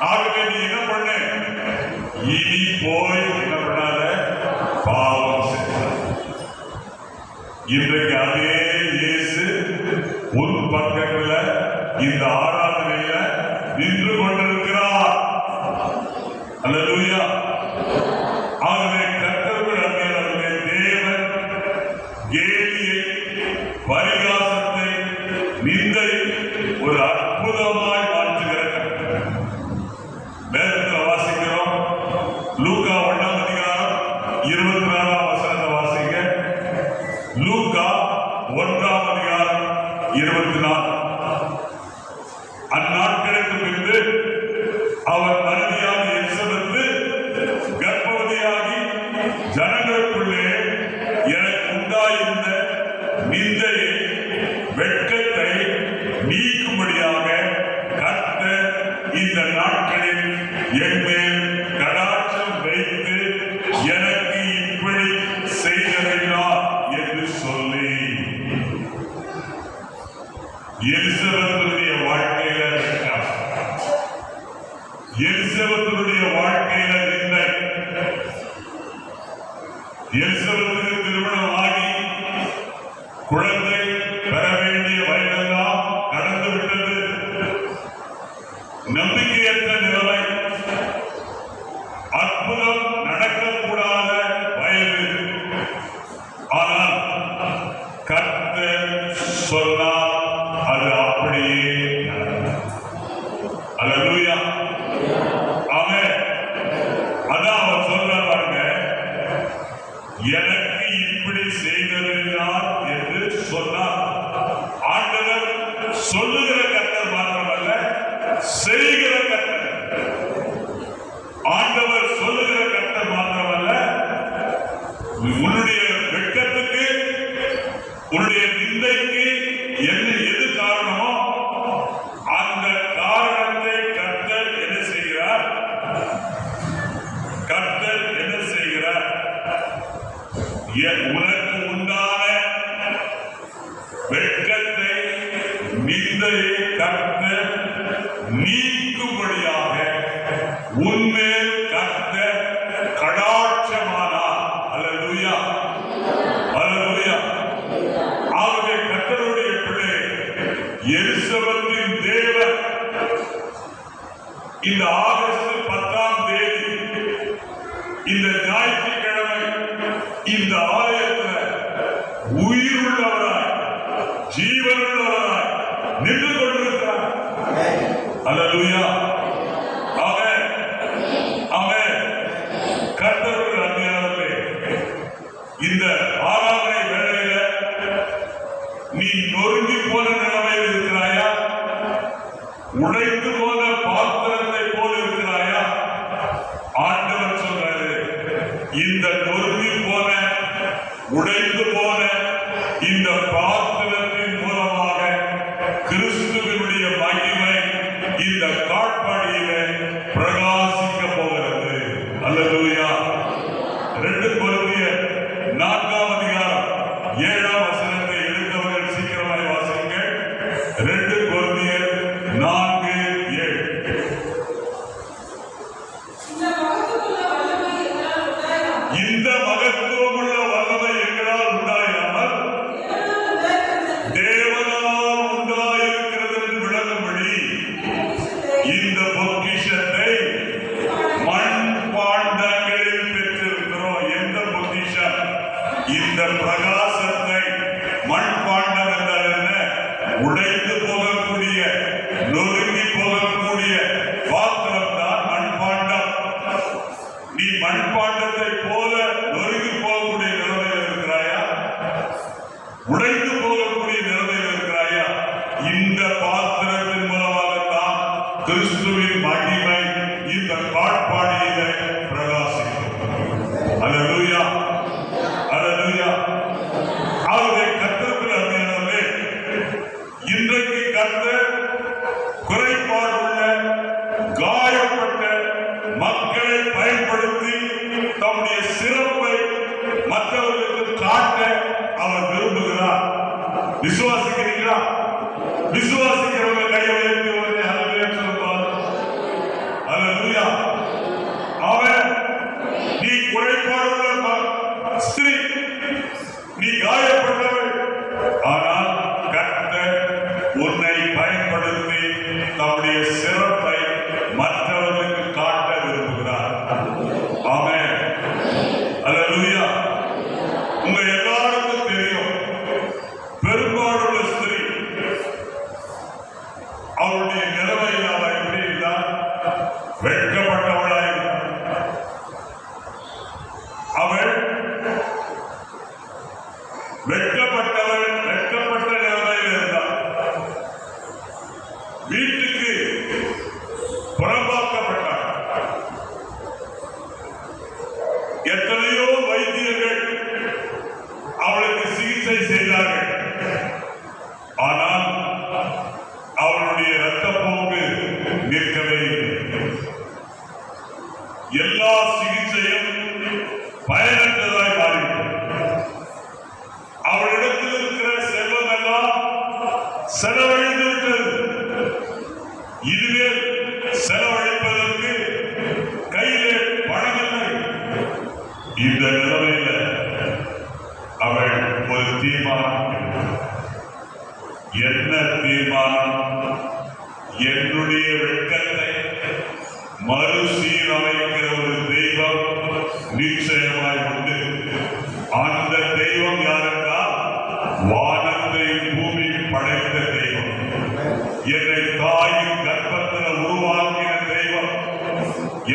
ஆகவே நீ என்ன பண்ண? இனி போய் என்ன பண்ணாத? பாவம் செய்ய. இன்றைக்கு அதே இயேசு உன் பக்கத்துல இந்த ஆராதனையில நின்று கொண்டிருக்கிறார். அல்லேலூயா. ஆகவே கர்த்தருக்குள் அருமையானவர்களே, தேவன் கேலியை, பரிகாசத்தை, நிந்தை ஒரு அற்புதமாய் மாற்றுகிற கர்த்தர். வேதத்தில் வாசிக்கிறோம், லூக்கா 1ஆம் அதிகாரம் 24ஆம் வசனத்தை வாசிங்க. லூக்கா 1ஆம் அதிகாரம் 24. அந்நாட்களுக்கு பின்பு அவர் மனைவியாக எலிசபெத்து கர்ப்பவதியாகி ஜனங்களுக்குள்ளே எனக்கு உண்டாயிருந்த நிந்தையை, வெட்கத்தை நீக்கும்படியாக கர்த்தர் இந்த நாட்களில் என் மேல் கடாட்சம் வைத்து எனக்கு இப்படி செய்கிறார் என்று சொல்லி எனக்கு இப்படி செய்தது யார் என்று சொன்னார். ஆண்டவர் சொல்லுகிற கர்த்தர் மாத்திரமல்ல, செய்கிற கர்த்தர். ஆண்டவர் சொல்லுகிற கர்த்தர் மாத்திரமல்ல, உன்னுடைய வெட்கத்துக்கு, உன்னுடைய நிந்தைக்கு எது காரணமோ அந்த காரணத்தை கர்த்தர் என்ன செய்கிறார்? கர்த்தர் என்ன செய்கிறார்? உனக்கு உண்டான வெட்கத்தை, நிந்தையை கர்த்தர் நீக்கும்படியாக உன்மேல் கர்த்தர் கடாட்சமானார். அல்லேலூயா, அல்லேலூயா. ஆகவே கர்த்தருடைய பிள்ளை, எலிசபெத்தின் தேவன் இந்த ஆகஸ்ட் 10ஆம் தேதி இந்த ஞாயிற்றுக்கிழமை இந்த ஆலயத்தில் உயிருள்ளவராய், ஜீவனுள்ளவராய் நின்று கொண்டிருக்கிறார். அல்லேலூயா, ஆமென், ஆமென். கர்த்தருடைய அன்பினாலே இந்த ஆராதனை வேளையில நீ நொறுங்கி போன நிலைமையில் இருக்கிறாயா? உடைந்து போன பாத்திரத்தை போல் இருக்கிறாயா? ஆண்டவர் சொல்றாரு, இந்த நொறுங்கி போன, உடைந்து போன இந்த பாத்திரத்தின் மூலமாக கிறிஸ்துவினுடைய மகிமை இந்த காட்பாடியிலே பிரகாசிக்க போகிறது. அல்லேலூயா. 2 கொரிந்தியர் 4ஆம் அதிகாரம் 7ஆம் வசனத்தை எழுந்தவர்கள் சீக்கிரமாய் வாசிங்க. 2 கொரிந்தியர் 4:7. இந்த மகத்துவமுள்ள வல்லமை எங்களால் உண்டாயாமல் தேவனால் உண்டாயிருக்கிறது என்று விளங்கும்படி இந்த பொக்கிஷத்தை மண்பாண்டங்களில் பெற்றிருக்கிறோம். எந்த பொக்கிஷம்? இந்த பிரகாசத்தை. மண்பாண்டம் என்றால் என்ன? உடைந்து போகக்கூடிய, நொறுங்கி போகக்கூடிய பாத்திரம் தான் மண்பாண்டம். நீ மண்பாண்டத்தை போல நொறுங்கி போகக்கூடிய நிலைமையில் இருக்கிறாயா? உடைந்து போகக்கூடிய நிலைமையில் இருக்கிறாயா? இந்த பாத்திரத்தின் மூலமாகத்தான் கிறிஸ்துவின் மகிமை இந்த காட்பாடியிலே பிரகாசிக்கும். அல்லேலூயா, அல்லேலூயா. ஆகவே கர்த்தருக்குள் அருமையானவர்களே, இன்றைக்கு கர்த்தர் குறைபாடுள்ள, காயப்பட்ட மக்களை பயன்படுத்தி தம்முடைய சிறப்பை மற்றவர்களுக்கு காட்ட அவர் விரும்புகிறார். விசுவாசிக்கிறீங்களா? விசுவாசிக்கிறவங்க கையை உயர்த்தி அல்லேலூயா சொல்லுவார். அல்லேலூயா. அவன், நீ குறைபாடுள்ள ஸ்திரீ, நீ காயப்பட்டவள், ஆனால் கர்த்தர் உன்னை பயன்படுத்தி தம்முடைய சிறப்பை மற்றவர்களுக்கு காட்ட விரும்புகிறார். ஆமென், அல்லேலூயா. உங்க எல்லாருக்கும் தெரியும், பெரும்பாலுள்ள ஸ்திரீ அவருடைய நிலைமையில் அவள் எப்படி இருந்தால் வெட்கப்பட்டவளாய் இருந்தாள். அவள் வெட்கப்பட்டவள், வெட்கப்பட்ட நிலைமையில் இருந்தாள். வீட்டுக்கு புறம்பாக்கப்பட்டாள். எத்தனையோ வைத்தியர்கள் அவளுக்கு சிகிச்சை செய்தார்கள். ஆனால் அவளுடைய இரத்தப்போக்கு நிற்கவே இல்லை. எல்லா சிகிச்சையும் பயனற்றதாய் மாறிவிட்டது. அவளிடத்தில் இருக்கிற செல்வம் எல்லாம் செலவழிந்து விட்டது. இதுவே செலவழிப்பதற்கு கையிலே பணமில்லை. இந்த நிலைமையில அவள் ஒரு தீர்மானம் எடுத்தாள். என்ன தீர்மானம்? என்னுடைய வெட்கத்தை மறுசீரமைக்கிற ஒரு தெய்வம் நிச்சயமாய் உண்டு. அந்த தெய்வம் யாரென்றால் வானத்தை பூமி படைத்த தெய்வம், என்னை தாயின் கர்ப்பத்தில் உருவாக்கின தெய்வம்,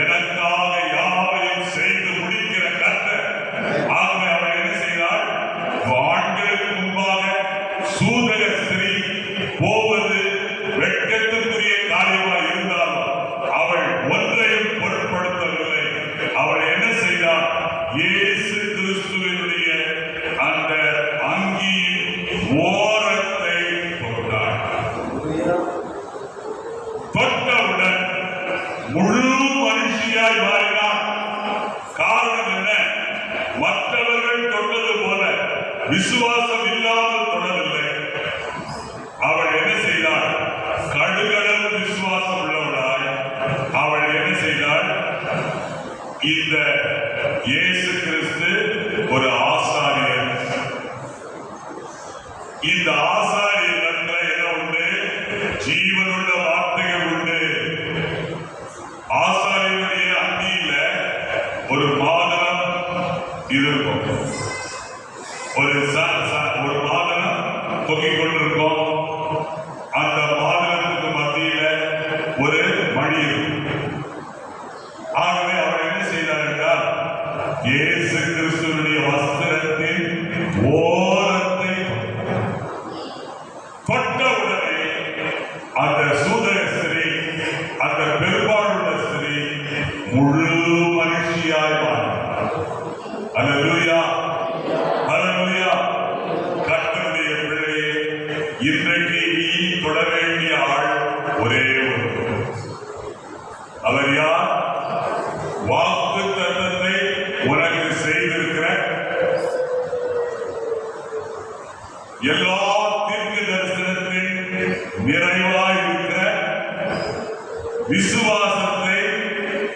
எனக்காக யாவையும் செய்து முடிக்கிற கர்த்தர். ஆகவே விசுவாசம் இல்லாமல் தொடரவில்லை. அவள் என்ன செய்தாள்? கடுகளவு விசுவாசம் உள்ளவளாய் அவள் என்ன செய்தாள்? இந்த இயேசு கிறிஸ்து ஒரு ஆசாரியர். இந்த ஆசாரியர் என்ன உண்டு? ஜீவனுள்ள வார்த்தைகள் உண்டு. ஆசாரியனுடைய அந்தியில ஒரு மாதனம் இருக்கும். ஒரு மாதனம் தொங்கிக் கொண்டிருக்கும். அந்த மாதனத்துக்கு மத்தியில ஒரு மணி இருக்கும். ஆகவே அவர் என்ன செய்தார் என்றால், இயேசு கிறிஸ்துவினுடைய வஸ்திரத்தின் ஓரத்தை தொட்டவுடனே அந்த சூதர ஸ்திரீ, அந்த பெரும்பாலுள்ள ஸ்திரீ முழு மனுஷியாய் மாறினார். அல்லேலூயா, அல்லேலூயா. கர்த்தருடைய பிள்ளையே, இன்றைக்கு நீ தொட வேண்டிய ஆள் ஒரே ஒரு. அவர் யார்? வாக்கு தத்தத்தை உனக்கு செய்திருக்கிற எல்லா தீர்க்க தரிசனத்தின் நிறைவாய் இருக்கிற, விசுவாசத்தை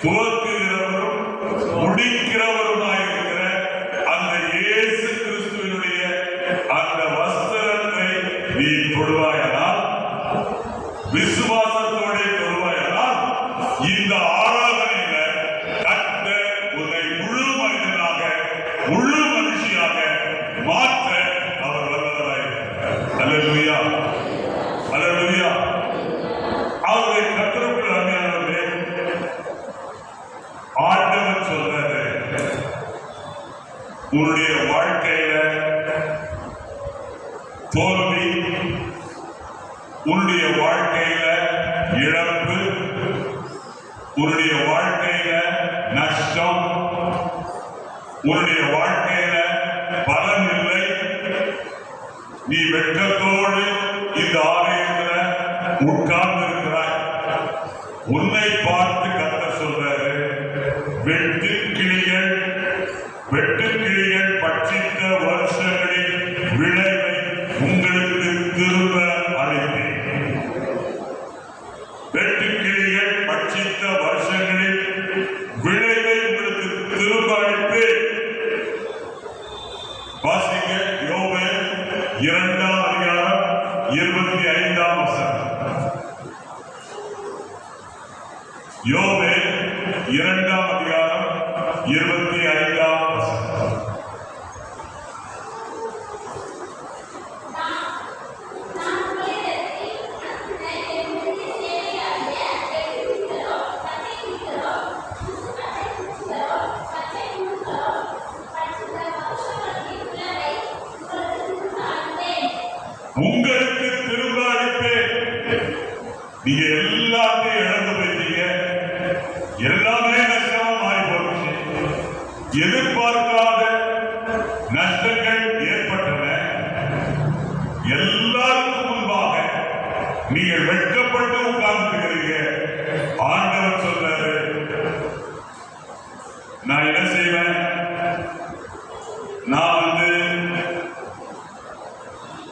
துவக்குகிறவரும் முடிக்கிறவருமாயிருக்கிற அந்த இயேசு கிறிஸ்துவினுடைய அந்த வஸ்திரத்தை நீ தொடுவாயானால், விசுவாசத்தோட தொடுவாயானால், இந்த ஆராதனையில கர்த்தர் உன்னை முழு மனிதனாக, முழு மனுஷியாக மாற்ற அவர் வல்லவராயிருக்கிறார். அல்லேலூயா, அல்லேலூயா. அவருடைய கர்த்தருக்குள் அருமையானவர்களே, ஆண்டவர் சொல்றாரு, உன்னுடைய வாழ்க்கையில தோல்வி, உன்னுடைய வாழ்க்கையில இழப்பு, உன்னுடைய வாழ்க்கையில நஷ்டம், உன்னுடைய வாழ்க்கையில பலன் இல்லை, நீ வெட்கத்தோடு இந்த ஆலயத்துல உட்கார்ந்து இருக்கிறாய். உன்னை பார்த்து கர்த்தர் சொல்றாரு, வெட்டுக்கிளிகள் பட்சித்த வருஷங்களின் விளைவை உங்களுக்கு திரும்ப அளிப்பேன். வெட்டுக்கிளிகள் பட்சித்த வருஷங்களில் விளைவை உங்களுக்கு திரும்ப அளிப்பேன். வாசிக்க யோவேல் 2ஆம் அதிகாரம் 25ஆம் வசனம். யோவேல் 2ஆம் அதிகாரம் 25ஆம் வசனம். உங்களுக்கு திரும்ப அளிப்பேன். நீங்க எல்லாத்தையும் இழந்து போயிட்டீங்க, எல்லாமே நஷ்டமா மாறி போச்சு. எதிர்பார்க்காத நஷ்டங்கள் ஏற்பட்டன. எல்லாருக்கும் முன்பாக நீங்கள் வெட்கப்பட்டு உட்கார்ந்துக்கிறீங்க. ஆண்டவர் சொல்றாரு, நான் என்ன செய்வேன்? நான்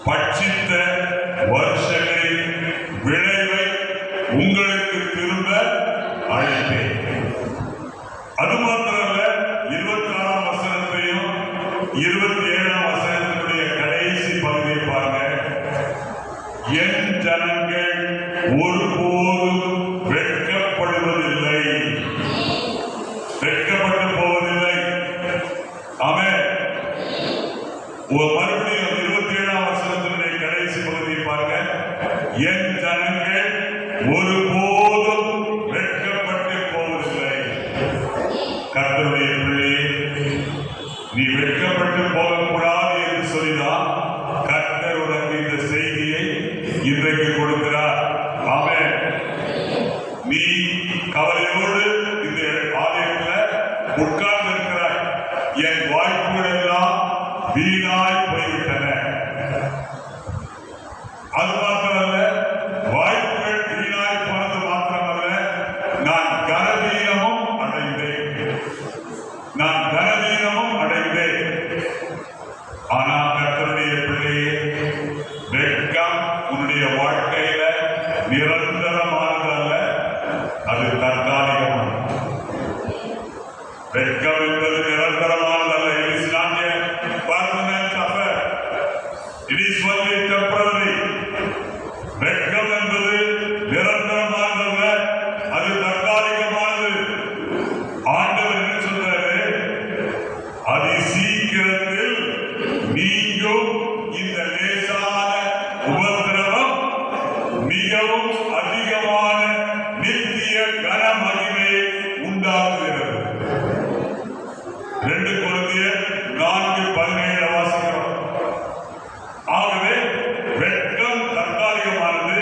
பட்சித்த வருஷங்களின் விளைவை உங்களுக்கு திரும்ப அளிப்பேன். அது மாத்திரமல்ல, 26ஆம் வசனத்தையும் 27ஆம் வசனத்தினுடைய கடைசி பகுதியை பாருங்க. என் ஜனங்கள் ஒருபோதும் வெட்கப்படுவதில்லை, வெட்கப்பட்டு போவதில்லை. ஆமென். மறுபடியும் 27ஆம் வசனத்தினுடைய கடைசி பகுதியை பாருங்க. என் ஜனங்கள் ஒருபோதும் வெட்கப்பட்டு போவதில்லை. கர்த்தருடைய பிள்ளையே, நீ வெட்கப்பட்டு போகக்கூடாது என்று சொல்லிதான் கர்த்தர் உனக்கு இந்த செய்தியை இன்றைக்கு கொடுக்கிறார். ஆமென். நீ கவலையோடு இந்த ஆலயத்தில் உட்கார்ந்து இருக்கிறாய். என் வாய்ப்புகள் எல்லாம் வீணாய் போய்விட்டன. அது மாத்திரமல்ல, வாய்ப்புகள் வீணாய் போனது மாத்திரமல்ல, நான் கனவீனமும் அடைந்தேன். ஆனா கர்த்தர் வெட்கம் என்பது நிரந்தரமானதல்ல. It is not a permanent affair. It is only temporary. வெட்கம் என்பது நிரந்தரமானதல்ல, அது தற்காலிகமானது. ஆண்டவர் என்ன சொல்றாரு? அதி சீக்கிரத்தில் நீங்கும் இந்த லேசான உபத்திரவம் மிகவும் அதிகமான நித்திய கன மகிமையை உண்டாக்குகிறது. 2 கொரிந்தியர் 4:17 வாசிக்கிறோம். ஆகவே வெட்கம் தற்காலிகமானது.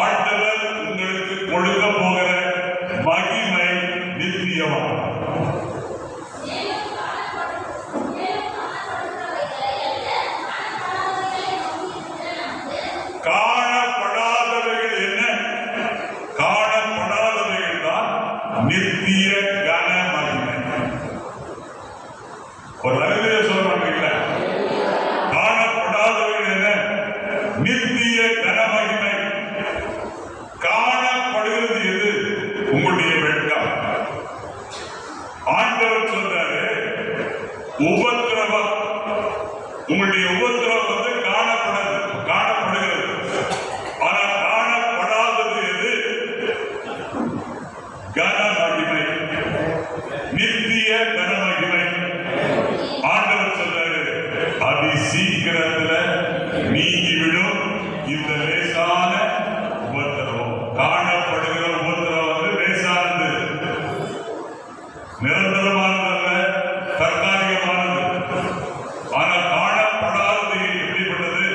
ஆண்டவர் உங்களுக்கு கொடுக்க போகிற மகிமை நித்தியமானது. காணப்படாதவைகள் என்ன? காணப்படாதவைகள் தான் நித்திய கன மகிமை. ஒரு அறிவிய சொல்ல மாட்டீங்களா? காணப்படாதவைகள் என்ன? நித்திய கன மகிமை. காணப்படுகிறது எது? உங்களுடைய வெட்கம். ஆண்டவர் சொல்றாரு, உபத்திரவம், உங்களுடைய உபத்திரவம் வந்து காணப்படுகிறது. ஆனா காணப்படாதது எது? கன மகிமை, நித்திய கன மகிமை. ஆண்டவர் சொல்றாரு, அதி சீக்கிரத்துல நீங்கிவிடும் இந்த லேசான உபத்திரவம். காணப்படுகிற உபத்திரவம் வந்து லேசானது, நிரந்தரமானதல்ல, தற்காலிகமானது. ஆனா காணப்படாதது எப்படிப்பட்டது?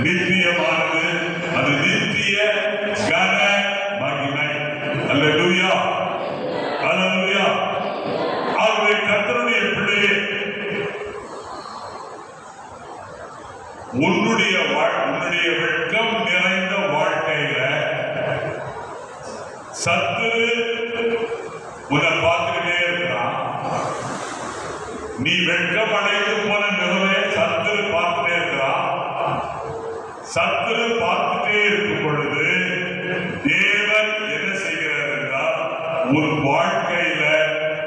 நித்தியமானது. அது நித்திய கன மகிமை. அல்லேலூயா, அல்லேலூயா. ஆகவே கர்த்தருடைய பிள்ளையே, உன்னுடைய வெட்கம் நிறைந்த வாழ்க்கையில சத்துரு உன்னை பார்த்துக்கிட்டே இருக்கிறான். நீ வெட்கம் அடைந்து போன நிலைமையை சத்துரு பார்த்துட்டே இருக்கிறான். சத்துரு பார்த்துட்டே இருக்கும் பொழுது தேவன் என்ன செய்கிறார் என்றால், ஒரு வாழ்க்கையில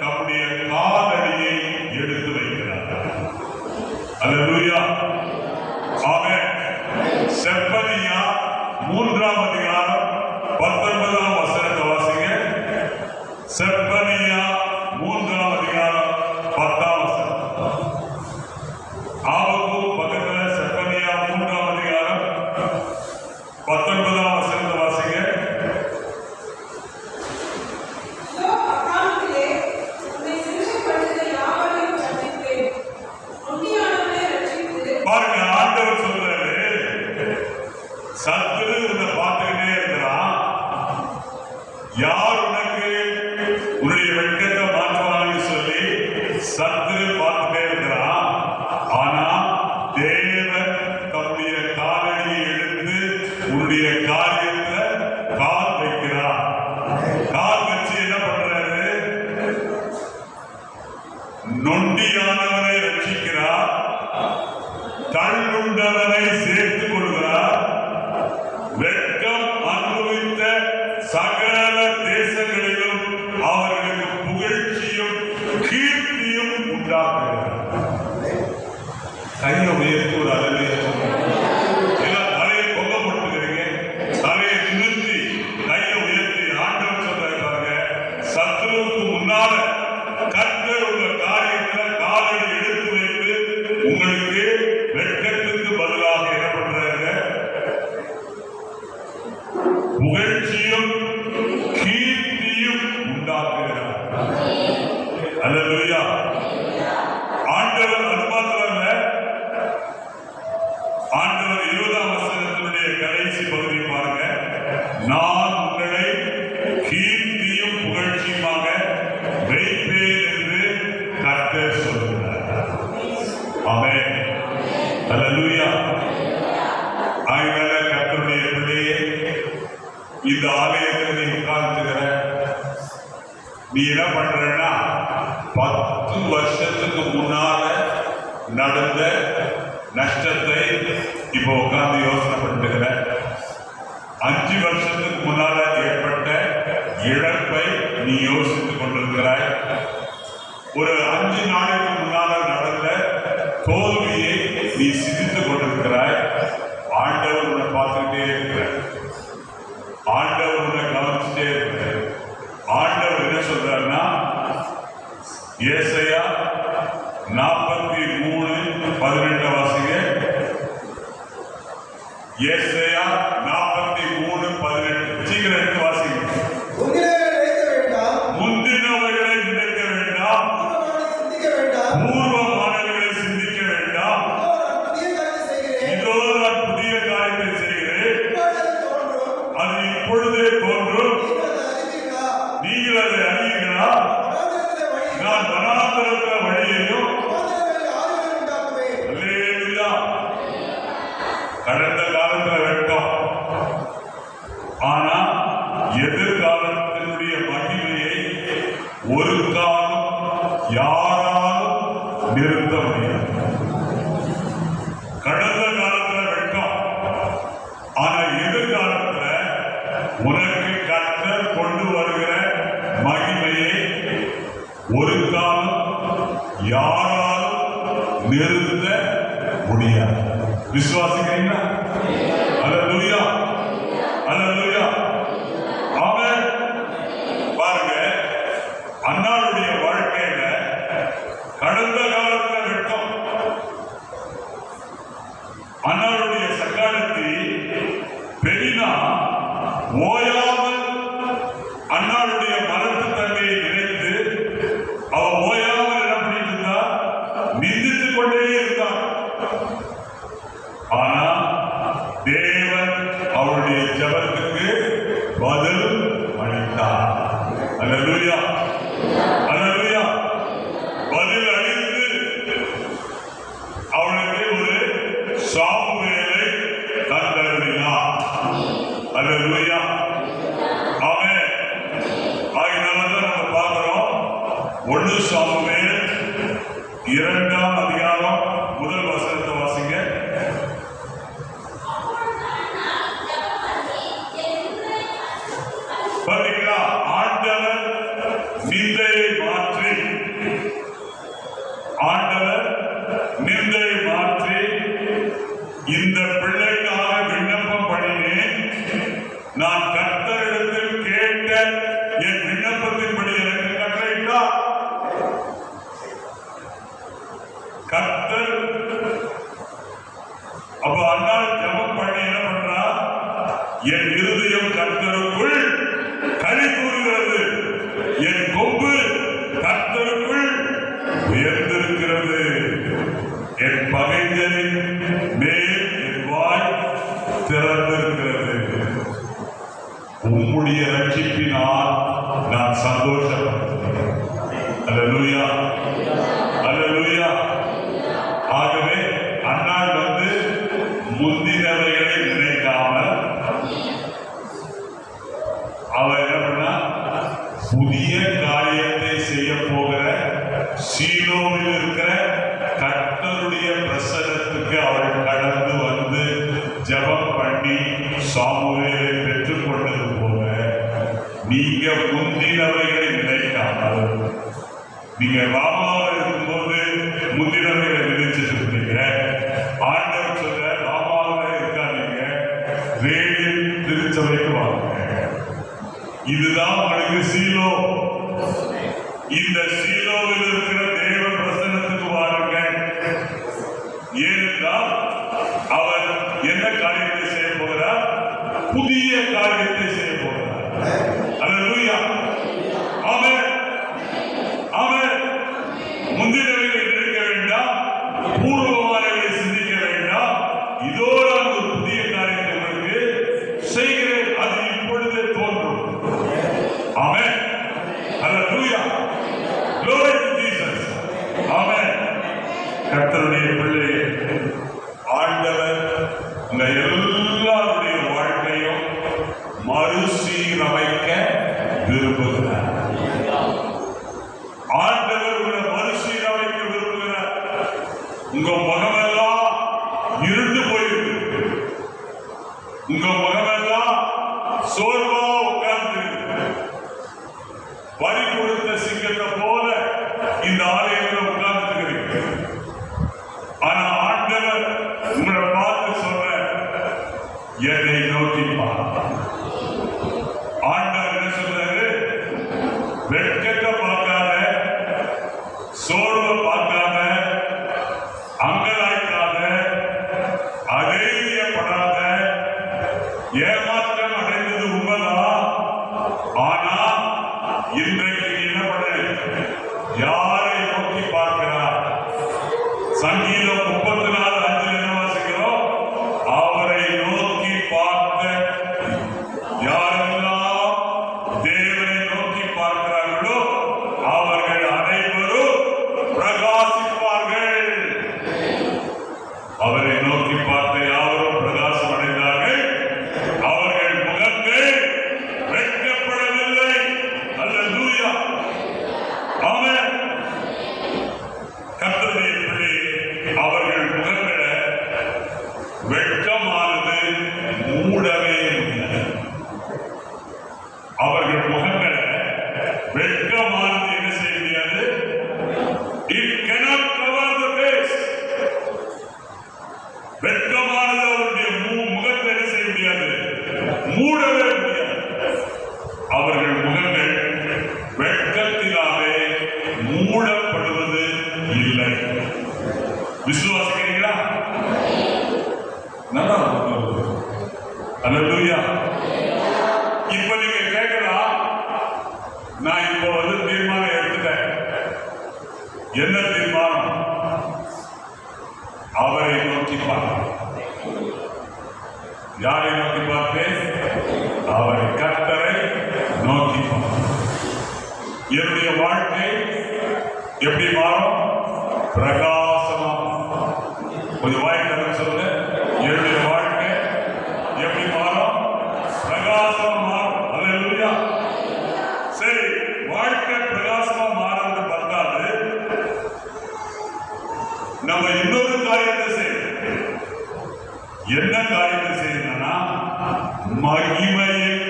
தம்முடைய காலடியை எடுத்து வைக்கிறார். அல்லேலூயா, ஆமென். செப்பனியா 3ஆம் அதிகாரம் 19ஆம் வசனத்தை வாசிங்க. செப்பனியா 3ஆம் அதிகாரம் 10ஆம் வசனம். ஆபகு பக்கத்துல செப்பனியா 3ஆம் அதிகாரம் 19ஆம் வசனத்தை வாசிங்க. பாருங்க, ஆண்டவர் சொல்றாரு, சத்துரு உன்னை பார்த்துக்கிட்டே இருக்கிறான். யார் உனக்கு உன்னுடைய வெட்கத்தை மாற்றுவான்னு சொல்லி சத்துரு பார்த்துட்டே இருக்கிறான். ஆனா தேவன் தம்முடைய காலடியை எடுத்து உன்னுடைய காரியத்தை கால் வைக்கிறார். கால் வச்சு என்ன பண்றாரு? நொண்டியானவனை ரட்சிக்கிறார், தள்ளுண்டவனை சேர்த்துக் கொள்கிறார். வெட்கம் அனுபவித்த சகல தேசங்களிலும் அவர்களுக்கு புகழ்ச்சியும் கீர்த்தியும் உண்டாக்குகிறார். கையை உயர்த்தி ஒரு அல்லேலூயா சொல்லுங்க. எல்லாம் தலையை கொல்லப்பட்டுக்கிறீங்க, தலையை நிறுத்தி கையை உயர்த்தி ஆண்டவர் சொல்றாரு பாருங்க, சத்துருவுக்கு முன்னால கர்த்தர் உள்ள காரியத்துல காலடி எடுத்து வைத்து உங்களுக்கு வெட்கத்துக்கு பதிலாக என்ன பண்றாங்க? புகழ்ச்சியும் கீர்த்தியும் உண்டாக்குகிறார். அல்லேலூயா. ஆண்டவர் அது மாத்திரமல்ல, ஆண்டவர் 20ஆம் வசனத்தினுடைய கடைசி பகுதி பாருங்க. நான் உங்களை கீர்த்தியும் புகழ்ச்சியுமாக வைப்பேன் என்று கர்த்தர் சொல்கிறார். ஆமென். அல்லேலூயா. ஆகையால கர்த்தருடைய பிள்ளையே, இந்த ஆலயத்தில் நீ உட்கார்ந்துக்கிற, நீ என்ன பண்றன்னா 10 வருஷத்துக்கு முன்னால நடந்த நஷ்டத்தை இப்போ உட்கார்ந்து யோசனை பண்ணிட்டுக்கிற. 5 வருஷத்துக்கு முன்னால ஏற்பட்ட இழப்பை நீ யோசித்துக் கொண்டிருக்கிறாய். ஒரு 5 நாளைக்கு முன்னால நடந்த தோல்வியை நீ சிந்தித்துக் கொண்டிருக்கிறாய். ஆண்டவர் உன்னை பார்த்துக்கிட்டே இருக்கிறார். ஆண்டவர் உன்னை கவனிச்சுட்டே இருக்கிறார். ஆண்டவர் என்ன சொல்றாருன்னா, ஏசாயா 43:18 வாசிங்க. ஏசாயா 43:18 சீக்கிரம் எடுத்து வாசிங்க. முந்தினவைகளை நினைக்க வேண்டாம், பூர்வமானவைகளை சிந்திக்க வேண்டாம். இதோ நான் புதிய காரியத்தை செய்கிறேன், அது இப்பொழுதே தோன்றும். நீங்கள் அதை அறியுங்களா? நான் வனாந்தரத்தில் வழியையும். அல்லேலூயா. கடந்த காலத்துல வெட்கம், ஆனா எதிர்காலத்தினுடைய மகிமையை ஒரு காலம் யாராலும் நிறுத்த முடியாது. கடந்த காலத்துல வெட்கம், ஆனா எதிர்காலத்துல உனக்கு கர்த்தர் கொண்டு வருகிற மகிமையை ஒரு காலம் யாராலும் நிறுத்த முடியாது. விசுவாசிக்கிறீங்களா? அல்லேலூயா, அல்லேலூயா, ஆமென். பாருங்க, அன்னாளுடைய வாழ்க்கையில கடந்த காலத்துல வெட்கம், அன்னாளுடைய சக்காலத்தி பெரினா ஓயாமல் அன்னாளுடைய மனத்து தன்மையை நினைத்து அவ ஓயாமல் என்ன பண்ணிட்டு இருந்தா? நிந்தித்துக் கொண்டே இருந்தார். ஆனா தேவன் அவருடைய ஜெபத்துக்கு பதில் அளித்தார். அல்லேலூயா, அல்லேலூயா. பதில் அளித்து அவளுக்கு ஒரு சாமுவேலை தந்தருளினார். அல்லேலூயா, ஆமென். ஆகினால்தான் நம்ம பார்க்கிறோம், 1 சாமுவேல் 2ஆம் அதிகாரம் 1 வசனத்தை வாசிங்க. பாத்தீங்களா? ஆண்டவர் நிந்தையை மாற்றி, ஆண்டவர் நிந்தையை மாற்றி, இந்த பிள்ளைக்காக விண்ணப்பம் பண்ணினேன், நான் கர்த்தரிடத்தில் கேட்ட என் விண்ணப்பத்தின்படி எனக்கு கட்டளையிட்டார். கர்த்தர் அப்ப அண்ணாள் ஜெபம் பண்ணி என்ன பண்றா? என் இருதயம் கர்த்தருக்குள் களி கூறுகிறது, என் கொம்பு கர்த்தருக்குள் உயர்ந்திருக்கிறது, என் பகைஞரின் மேல் என் வாய் திறந்திருக்கிறது. உம்முடைய ரட்சிப்பினால் நான் சந்தோஷப்படுகிறேன். அல்லேலூயா, அல்லேலூயா. ஆகவே அன்னாள் முந்தினவைகளை நினைக்காமல் அவர் என்ன பண்ணா? புதிய காரியத்தை செய்ய போகிற சீலோவில் இருக்கிற கர்த்தருடைய பிரசன்னத்துக்கு அவள் கடந்து வந்து ஜெபம் பண்ணி சாமுவேலை பெற்றுக் கொண்டது போல, நீங்க முந்தினவைகளை நினைக்காமல், நீங்க ராமாவில் இருக்கும்போது முந்தினவைகளை நினைச்சிட்டு இருந்தீங்க. ஆண்டவர் சொல்ற, ராமாவில் இருக்காதீங்க, ரேடியல் திருச்சபைக்கு வாங்க. இதுதான் உங்களுக்கு சீலோ. இந்த சீலோவில் இருக்கிற தேவ பிரசன்னத்துக்கு வாருங்க. ஏனென்றால் அவர் என்ன காரியத்தை செய்ய போகிறார்? புதிய காரியத்தை செய்ய போகிறார். அல்லேலூயா, ஆமென், ஆமென். முந்தினவைகளை நினைக்க வேண்டாம், பூர்வமானவைகளை சிந்திக்க வேண்டாம். இதோ நான் ஒரு புதிய காரியத்தை உங்களுக்கு செய்கிறேன், அது இப்பொழுதே தோன்றும். ஆமென், அல்லேலூயா, glory to Jesus. ஆமென். கர்த்தருடைய பிள்ளையே, ஆண்டவர் உங்க எல்லாருடைய வாழ்க்கையும் மறுசீரமைக்க விரும்புகிறார். ஆண்டவர் உங்களை மறுசீரமைக்க விரும்புகிறார். உங்க முகமெல்லாம் இருண்டு போயிருக்கு, உங்க முகமெல்லாம் சோர்வா உட்கார்ந்து, வரி கொடுத்த சிங்கத்தை போல இந்த ஆலயத்தில் உட்கார்ந்து இருக்கிறீங்க. ஆனா ஆண்டவர் உங்களை பார்த்து சொல்ற, என்னை நோக்கி பார். ஆண்டவர் என்ன சொல்றாரு? வெட்கத்தை பார்க்காத, சோர்வை பார்க்காத, அங்கலாய்க்காத, அதைரியப்படாத. ஏமாற்றம் அடைந்தது உண்மைதான். ஆனா இன்றைக்கு நீ என்ன பண்ண? யாரை நோக்கி பார்க்கிறார்? சங்கீதம் 34:5 என்ன வாசிக்கிறோம்? அவரை நோக்கி பார்த்த யாரெல்லாம் தேவனை நோக்கி பார்க்கிறார்களோ அவர்கள் அனைவரும் பிரகாசிப்பார்கள். அவரை நோக்கி பார்த்த யாவரும் பிரகாசம் அடைந்தார்கள். அவர்கள் முகங்கள் வெட்கப்படவில்லை. அல்லேலூயா. ஆமென். கர்த்தருடைய பிள்ளையே, அவர்கள் முகங்களை வெட்கமானது மூடவே முடியாது. அவர்கள் முகங்களை வெட்கமானது என்ன செய்ய முடியாது? It cannot cover the face. வெட்கமானது அவருடைய முகத்தை என்ன செய்ய முடியாது? மூடவே முடியாது. அவர்கள் முகங்கள் வெட்கத்தினாலே மூடப்படுவது இல்லை. விசுவாசிக்கிறீங்களா? நல்லா. அல்லேலூயா. இப்ப நீங்க கேட்கலாம், நான் இப்ப தீர்மானம் எடுத்துட்டேன். என்ன தீர்மானம்? அவரை நோக்கி பார்ப்பேன். யாரை நோக்கி பார்ப்பேன்? அவரை, கர்த்தரை நோக்கி பார்ப்பேன். என்னுடைய வாழ்க்கை எப்படி மாறும்? பிரகாசமா. கொஞ்சம் வாய்ப்பு சொல்லுங்க. என்னுடைய வாழ்க்கை எப்படி மாறும்? பிரகாசமா மாறும். அல்லேலூயா. சரி, வாழ்க்கை பிரகாசமா மாறுறது பத்தாது, நம்ம இன்னொரு காரியத்தை செய்யணும். என்ன காரியத்தை செய்யணும்னா, மகிமையின்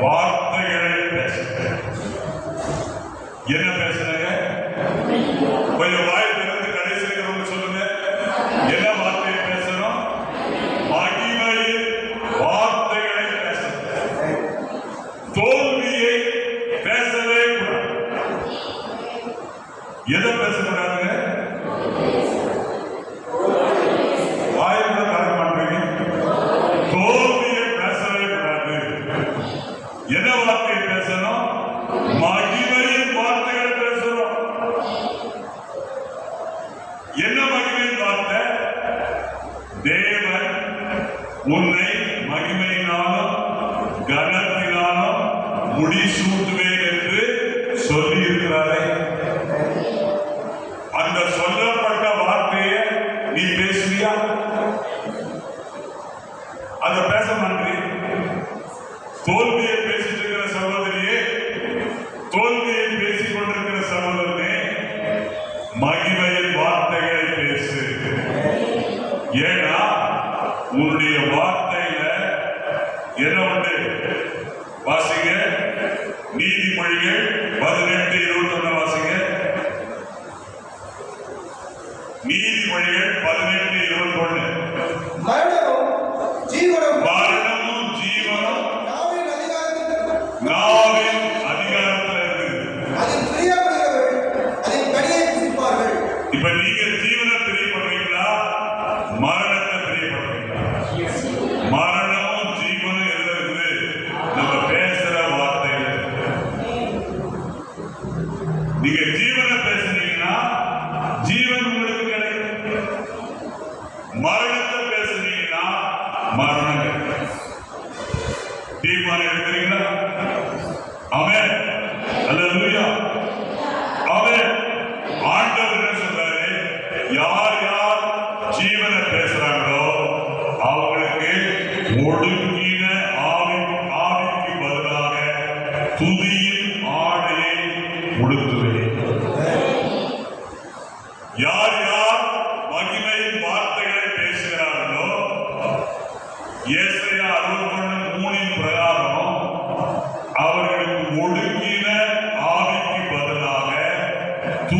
வார்த்தைகளை பேசணும். என்ன பேசுறாங்க? கொஞ்சம் வாய் திறந்து கடைசி இருக்கிறவங்க சொல்லுங்க. என்ன வார்த்தையை பேசணும்? மகிமையின் வார்த்தைகளை பேசணும். தோல்வியை பேசவே கூடாது. எதை பேசக்கூடாதுங்க? வாயில கலக்க மாட்டீங்க. தோல்வியை பேசவே கூடாது. என்ன வார்த்தையை பேசணும்? மகிமையின் வார்த்தைகளை பேசணும். என்ன மகிமையின் வார்த்தை? தேவன் உன்னை மகிமையினாலும் கனத்தினாலும் முடிசூட்டுவேன் என்று சொல்லி இருக்கிறாரே. அந்த சொல்லப்பட்ட வார்த்தையை நீ பேசுவியா? அதை பேச மாட்டேன். தோல்வியை பேசிட்டு இருக்கிற சகோதரியே, தோல்வியை பேசிக் கொண்டிருக்கிற சகோதரனே, மகிமையின் வார்த்தைகளை பேசு. ஏன்னா உன்னுடைய வார்த்தையில என்ன உண்டு? வாசிங்க. நீதிமொழிகள் 18:21 வாசிங்க. நீதிமொழிகள் 18:21. மரணமும் ஜீவனும் நாவின் அதிகாரத்தில் இருக்குது. அதில் பிரியப்படுகிறவர்கள் அதின் கனியை புசிப்பார்கள். இப்ப நீங்க ஜீவனை பிரியப்படுறீங்களா? மரணத்தை பிரியப்படுறீங்களா? மரணமும் ஜீவனும் எதுல இருக்குது? நம்ம பேசுற வார்த்தையில. நீங்க ஜீவனை பேசுனீங்கன்னா ஜீவன் உங்களுக்கு கிடைக்கும். மரணத்தை பேசுனீங்கன்னா மரணம் கிடைக்கும். தீர்மானம் எடுக்கிறீங்களா? ஆமென். அல்லேலூயா. ஆமென். ஆண்டவர் என்ன சொல்றாரு? யார்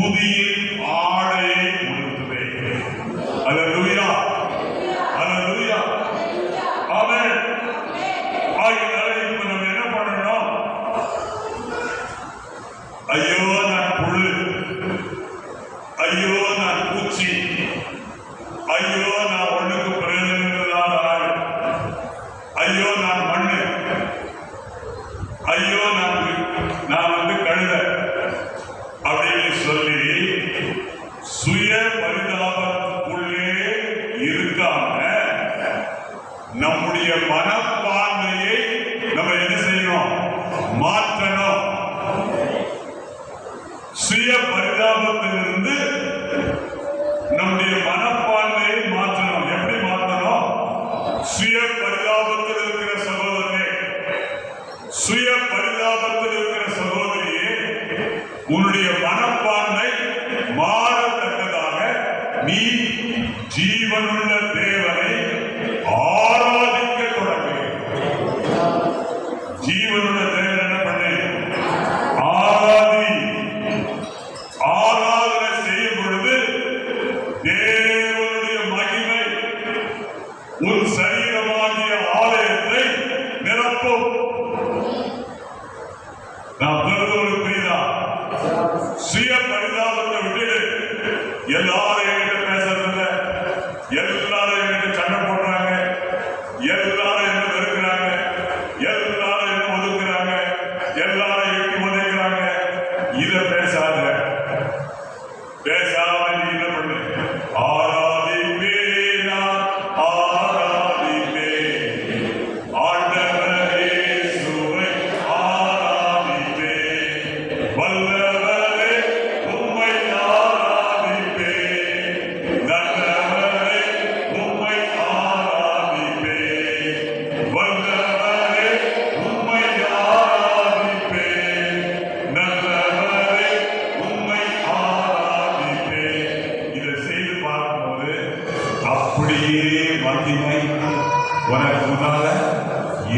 துதியின் ஆடையை உடுத்துவேன். அல்லேலூயா, அல்லேலூயா, ஆமென். ஆகையால இப்ப நம்ம என்ன பண்ணணும்? ஐயோ நான் புழு, ஐயோ நான் பூச்சி, ஐயோ நான் ஒண்ணுக்கு பிரயோஜனமில்லாத ஆள், ஐயோ நான் மண்ணு, ஐயோ நான் கழுத அப்படின்னு சொல்லி சுய பரிதாபத்துக்குள்ளே இருக்காம நம்முடைய மனப்பான்மையை நம்ம என்ன செய்யணும்? மாற்றணும். சுய பரிதாபத்திலிருந்து நம்முடைய மனப்பான்மையை மாற்றணும். எப்படி மாற்றணும்? சுய பரிதாபத்தில் இருக்கிற சகோதரனே, சுய பரிதாபத்தில் இருக்கிற சகோதரியே, உன்னுடைய மனப்பான்மை மாறத்தக்கதாக நீ ஜீவனுள்ள தேவனை ஆராதிக்க தொடங்கு. ஜீவனுள்ள தேவன் என்ன பண்ணு? ஆராதி. ஆராதனை செய்யும் பொழுது தேவனுடைய மகிமை உன் சரீரமாகிய ஆலயத்தை நிரப்பும். நான் சொல்றது புரியுதா? சுய பரிதாபத்தை விட்டு எல்லாரும் என்கிட்ட பேசுறதில்ல, எல்லாரும் என்கிட்ட சண்டை போடுறாங்க, எல்லாரும் என்ன வெறுக்கிறாங்க, எல்லாரும் என்ன ஒதுக்குறாங்க, எல்லாரும் எட்டி உதைக்கிறாங்க. இதை பேசாத. பேசாம நீ என்ன பண்ணு? ஆராதிப்பேன், நான் ஆராதிப்பேன், ஆண்டவரே இயேசுவை ஆராதிப்பேன், வல்லவரே உம்மை ஆராதிப்பேன், நல்லவரே உம்மை ஆராதிப்பேன், வல்லவரே உம்மை ஆராதிப்பேன், நல்லவரே உம்மை ஆராதிப்பேன். இதை செய்து பார்க்கும்போது அப்படியே மகிமை உனக்கு முன்னால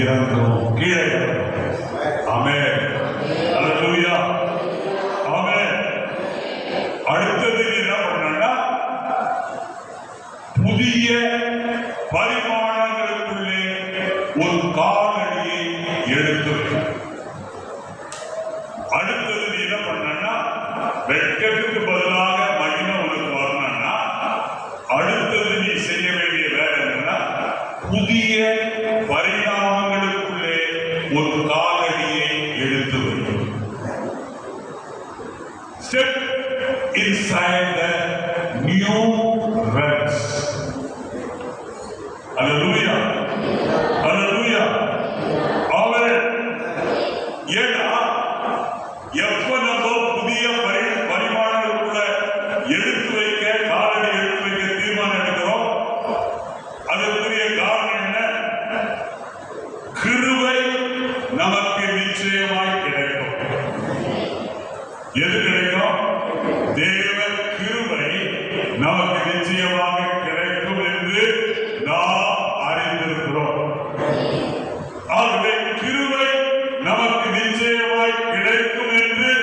இறங்கும், கீழே இறங்கும். ஆமென், அல்லேலூயா, ஆமென். அடுத்தது நீ என்ன பண்ணா? புதிய பரிமாணங்களுக்குள்ளே ஒரு காலடியை எடுத்து வை. அடுத்தது நீ என்ன பண்ணா? வெட்கத்துக்கு பதிலாக மகிமை உனக்கு வரணும்னா அடுத்தது நீ செய்ய வேண்டிய வேலை என்னன்னா, புதிய பரிணாமங்களுக்குள்ளே ஒரு காலடியை எடுத்து வை. Step inside the new realms. Hallelujah, hallelujah, amen. ஏன்னா எப்ப நம்ம புதிய பரிமாணங்களுக்குள்ள எடுத்து வைக்க, காலடி எடுத்து வைக்க தீர்மானம் எடுக்கிறோம், அதற்குரிய காரணம் என்ன? கிருபை நமக்கு நிச்சயமாய் கிடைக்கும். எது கிடைக்கும்? தேவ கிருபை நமக்கு நிச்சயமாக கிடைக்கும் என்று நாம் அறிந்திருக்கிறோம். ஆகவே கிருபை நமக்கு நிச்சயமாய் கிடைக்கும் என்று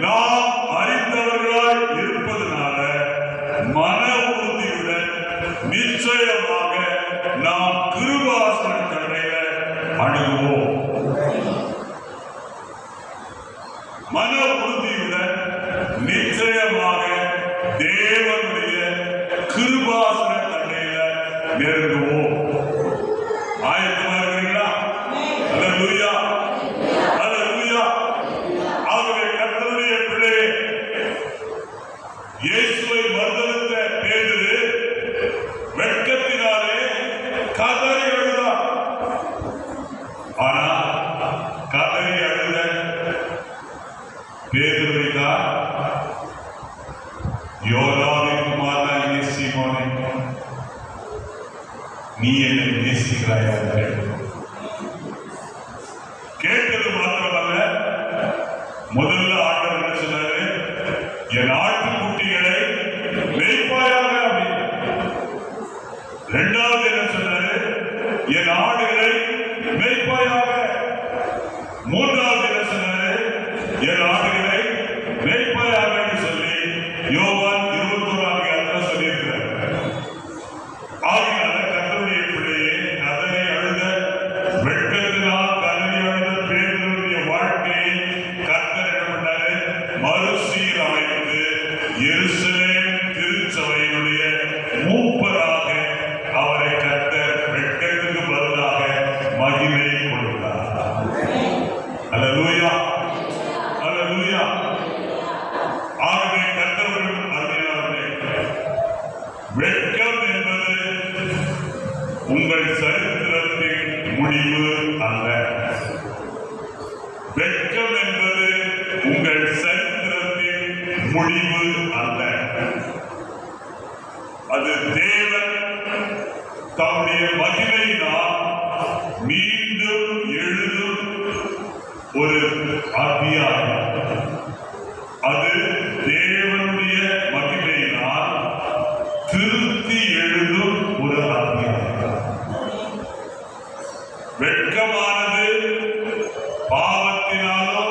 நாம் அறிந்தவர்களாய் இருப்பதனால மன உறுதியுடன் நிச்சயமாக நாம் கிருபாசன தண்டையில அணுகுவோம். மன உறுதியுடன் நிச்சயமாக தேவனுடைய கிருபாசன தண்டையில நெருங்குவோம். ஆயத்தமா இருக்கிறீங்களா? அல்லேலூயா, அல்லேலூயா. ஆகவே கர்த்தருடைய பிள்ளையே, இயேசுவை மறுதலித்த பேதுரு வெட்கத்தினாலே கதறி அழுதார். ஆனா கதறி அழுத பேதுருவை தான் யோனாவின் குமாரனாகிய சீமோனே, நீ என்னை நேசிக்கிறாயா என்று கேட்டது மாத்திரமல்ல, முதல்ல ஆண்டவர் என்ன சொன்னாரு? என் ஆட்டுக்குட்டிகளை மேய்ப்பாயாக அப்படின்னு. இரண்டாவது என்ன சொன்னாரு? என் ஆடுகளை மேய்ப்பாயாக. மூன்றாவது என்ன சொன்னாரு? என் ஆடுகளை மேய்ப்பாயாக சொல்லி எருசலேம் திருச்சபையினுடைய மூப்பராக அவரை கர்த்தர் வெட்கத்துக்கு பதிலாக மகிமை கொடுத்தார். அல்லேலூயா, அல்லேலூயா. ஆகவே கர்த்தர்கள் அருமையானவர்களே, வெட்கம் என்பது உங்கள் சரித்திரத்தின் முடிவு அல்ல. வெட்கம் என்பது உங்கள் சரித்திரத்தின் முடிவு அல்ல. அது தேவன் தம்முடைய மகிமையினால் மீண்டும் எழுதும் ஒரு அத்தியாயம். அது தேவனுடைய மகிமையினால் திருத்தி எழுதும் ஒரு அத்தியாயம். வெட்கமானது பாவத்தினாலோ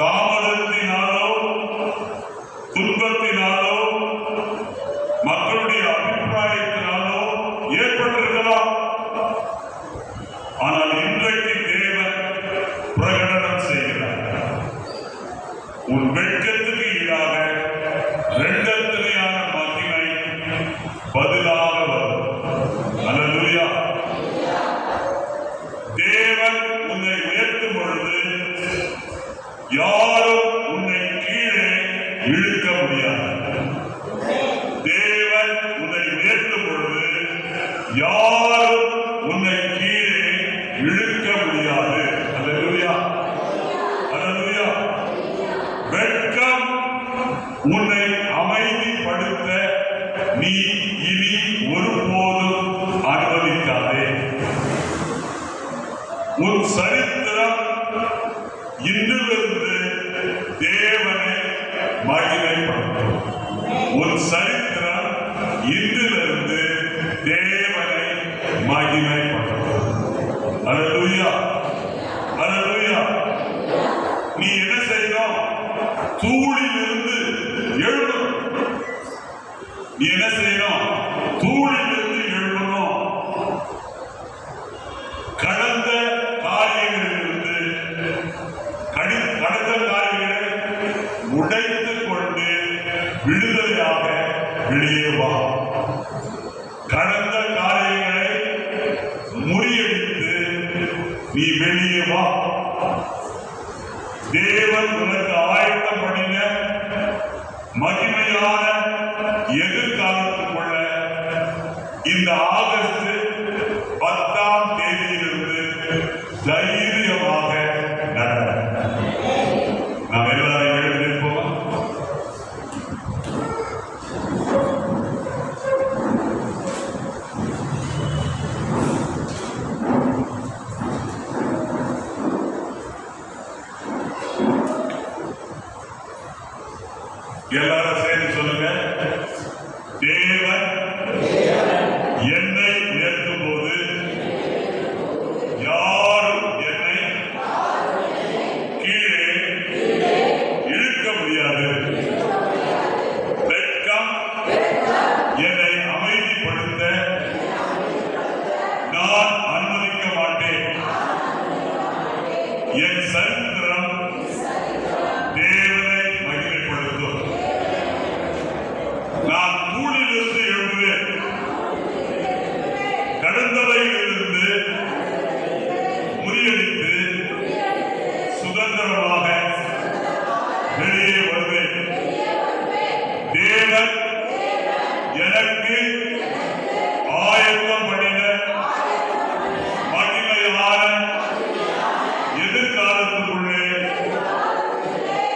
தாமதத்தினாலோ துன்பத்தினாலோ மக்களுடைய அபிப்பிராயத்தினாலோ ஏற்பட்டிருக்கலாம். ஆனால் இன்றைக்கு தேவன் பிரகடனம் செய்கிறார், உன் வெட்கத்துக்கு ஈடாக இரண்டத்தினையான மகிமை பதிலாக வரும். அல்லேலூயா. தேவன் உன்னை உயர்த்தும் பொழுது யாரும் உன்னை கீழே இழுக்க முடியாது. தேவன் உன்னை உயர்த்தும் பொழுது யாரும் உன்னை கீழே இழுக்க முடியாது. அல்லேலூயா, அல்லேலூயா. வெட்கம் உன்னை அமைதிப்படுத்த நீ இனி ஒருபோதும் அனுமதிக்காதே. உன் சரித்திரம் இன்றிலிருந்து தேவனை மகிமைப்படுத்தும். உன் சரித்திரம் இன்றிலிருந்து தேவனை மகிமைப்படுத்தும். அல்லேலூயா, அல்லேலூயா. நீ என்ன செய்யணும்? தூளிலிருந்து எழுணும். நீ என்ன செய்யணும்? தூளிலிருந்து எழுணும். கடந்த காரியங்களிலிருந்து கடந்த காரியங்களை உடைத்துக் கொண்டு விடுதலையாக வெளியே வா. கடந்த காரியங்களை முறியடித்து நீ வெளியே வா. தேவன் உனக்கு ஆயத்தம் பண்ணின மகிமையான எதிர்காலத்துக்குள்ள இந்த ஆகஸ்ட் 10ஆம் தேதியிலிருந்து தைரியமாக நட. நாம் எல்லாரும் எழுதி நிற்போம். எல்லாரும் சேர்ந்து சொல்லுங்க. தேவன் என்னை உயர்த்தும் போது யாரும் என்னை கீழே இழுக்க முடியாது. வெட்கம் என்னை அமைதிப்படுத்த நான் அனுமதிக்க மாட்டேன். என் சரித்திரம் தேவனை மகிமைப்படுத்தும். நான் தூளிலிருந்து எழுதுவேன். கடந்தவையிலிருந்து முறியடித்து சுதந்திரமாக வெளியே வருவேன். தேவன் எனக்கு ஆயத்தம் பண்ணின மகிமையான எதிர்காலத்துக்குள்ளே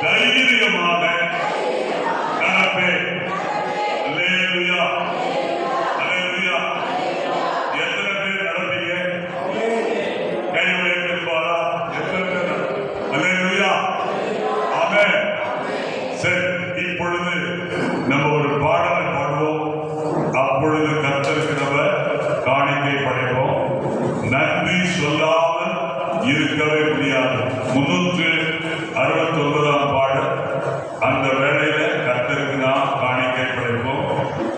தைரியமாக நடப்பேன். அல்லேலூயா, அல்லேலூயா. எத்தனை பேர் நடப்பீங்க? கை உயர்த்திருப்பாரா? எத்தனை பேர்? அல்லேலூயா, ஆமென். சரி, இப்பொழுது நம்ம ஒரு பாடலை பாடுவோம். அப்பொழுது கர்த்தருக்கு நம்ம காணிக்கை படைப்போம். நன்றி சொல்லாமல் இருக்கவே முடியாது. 300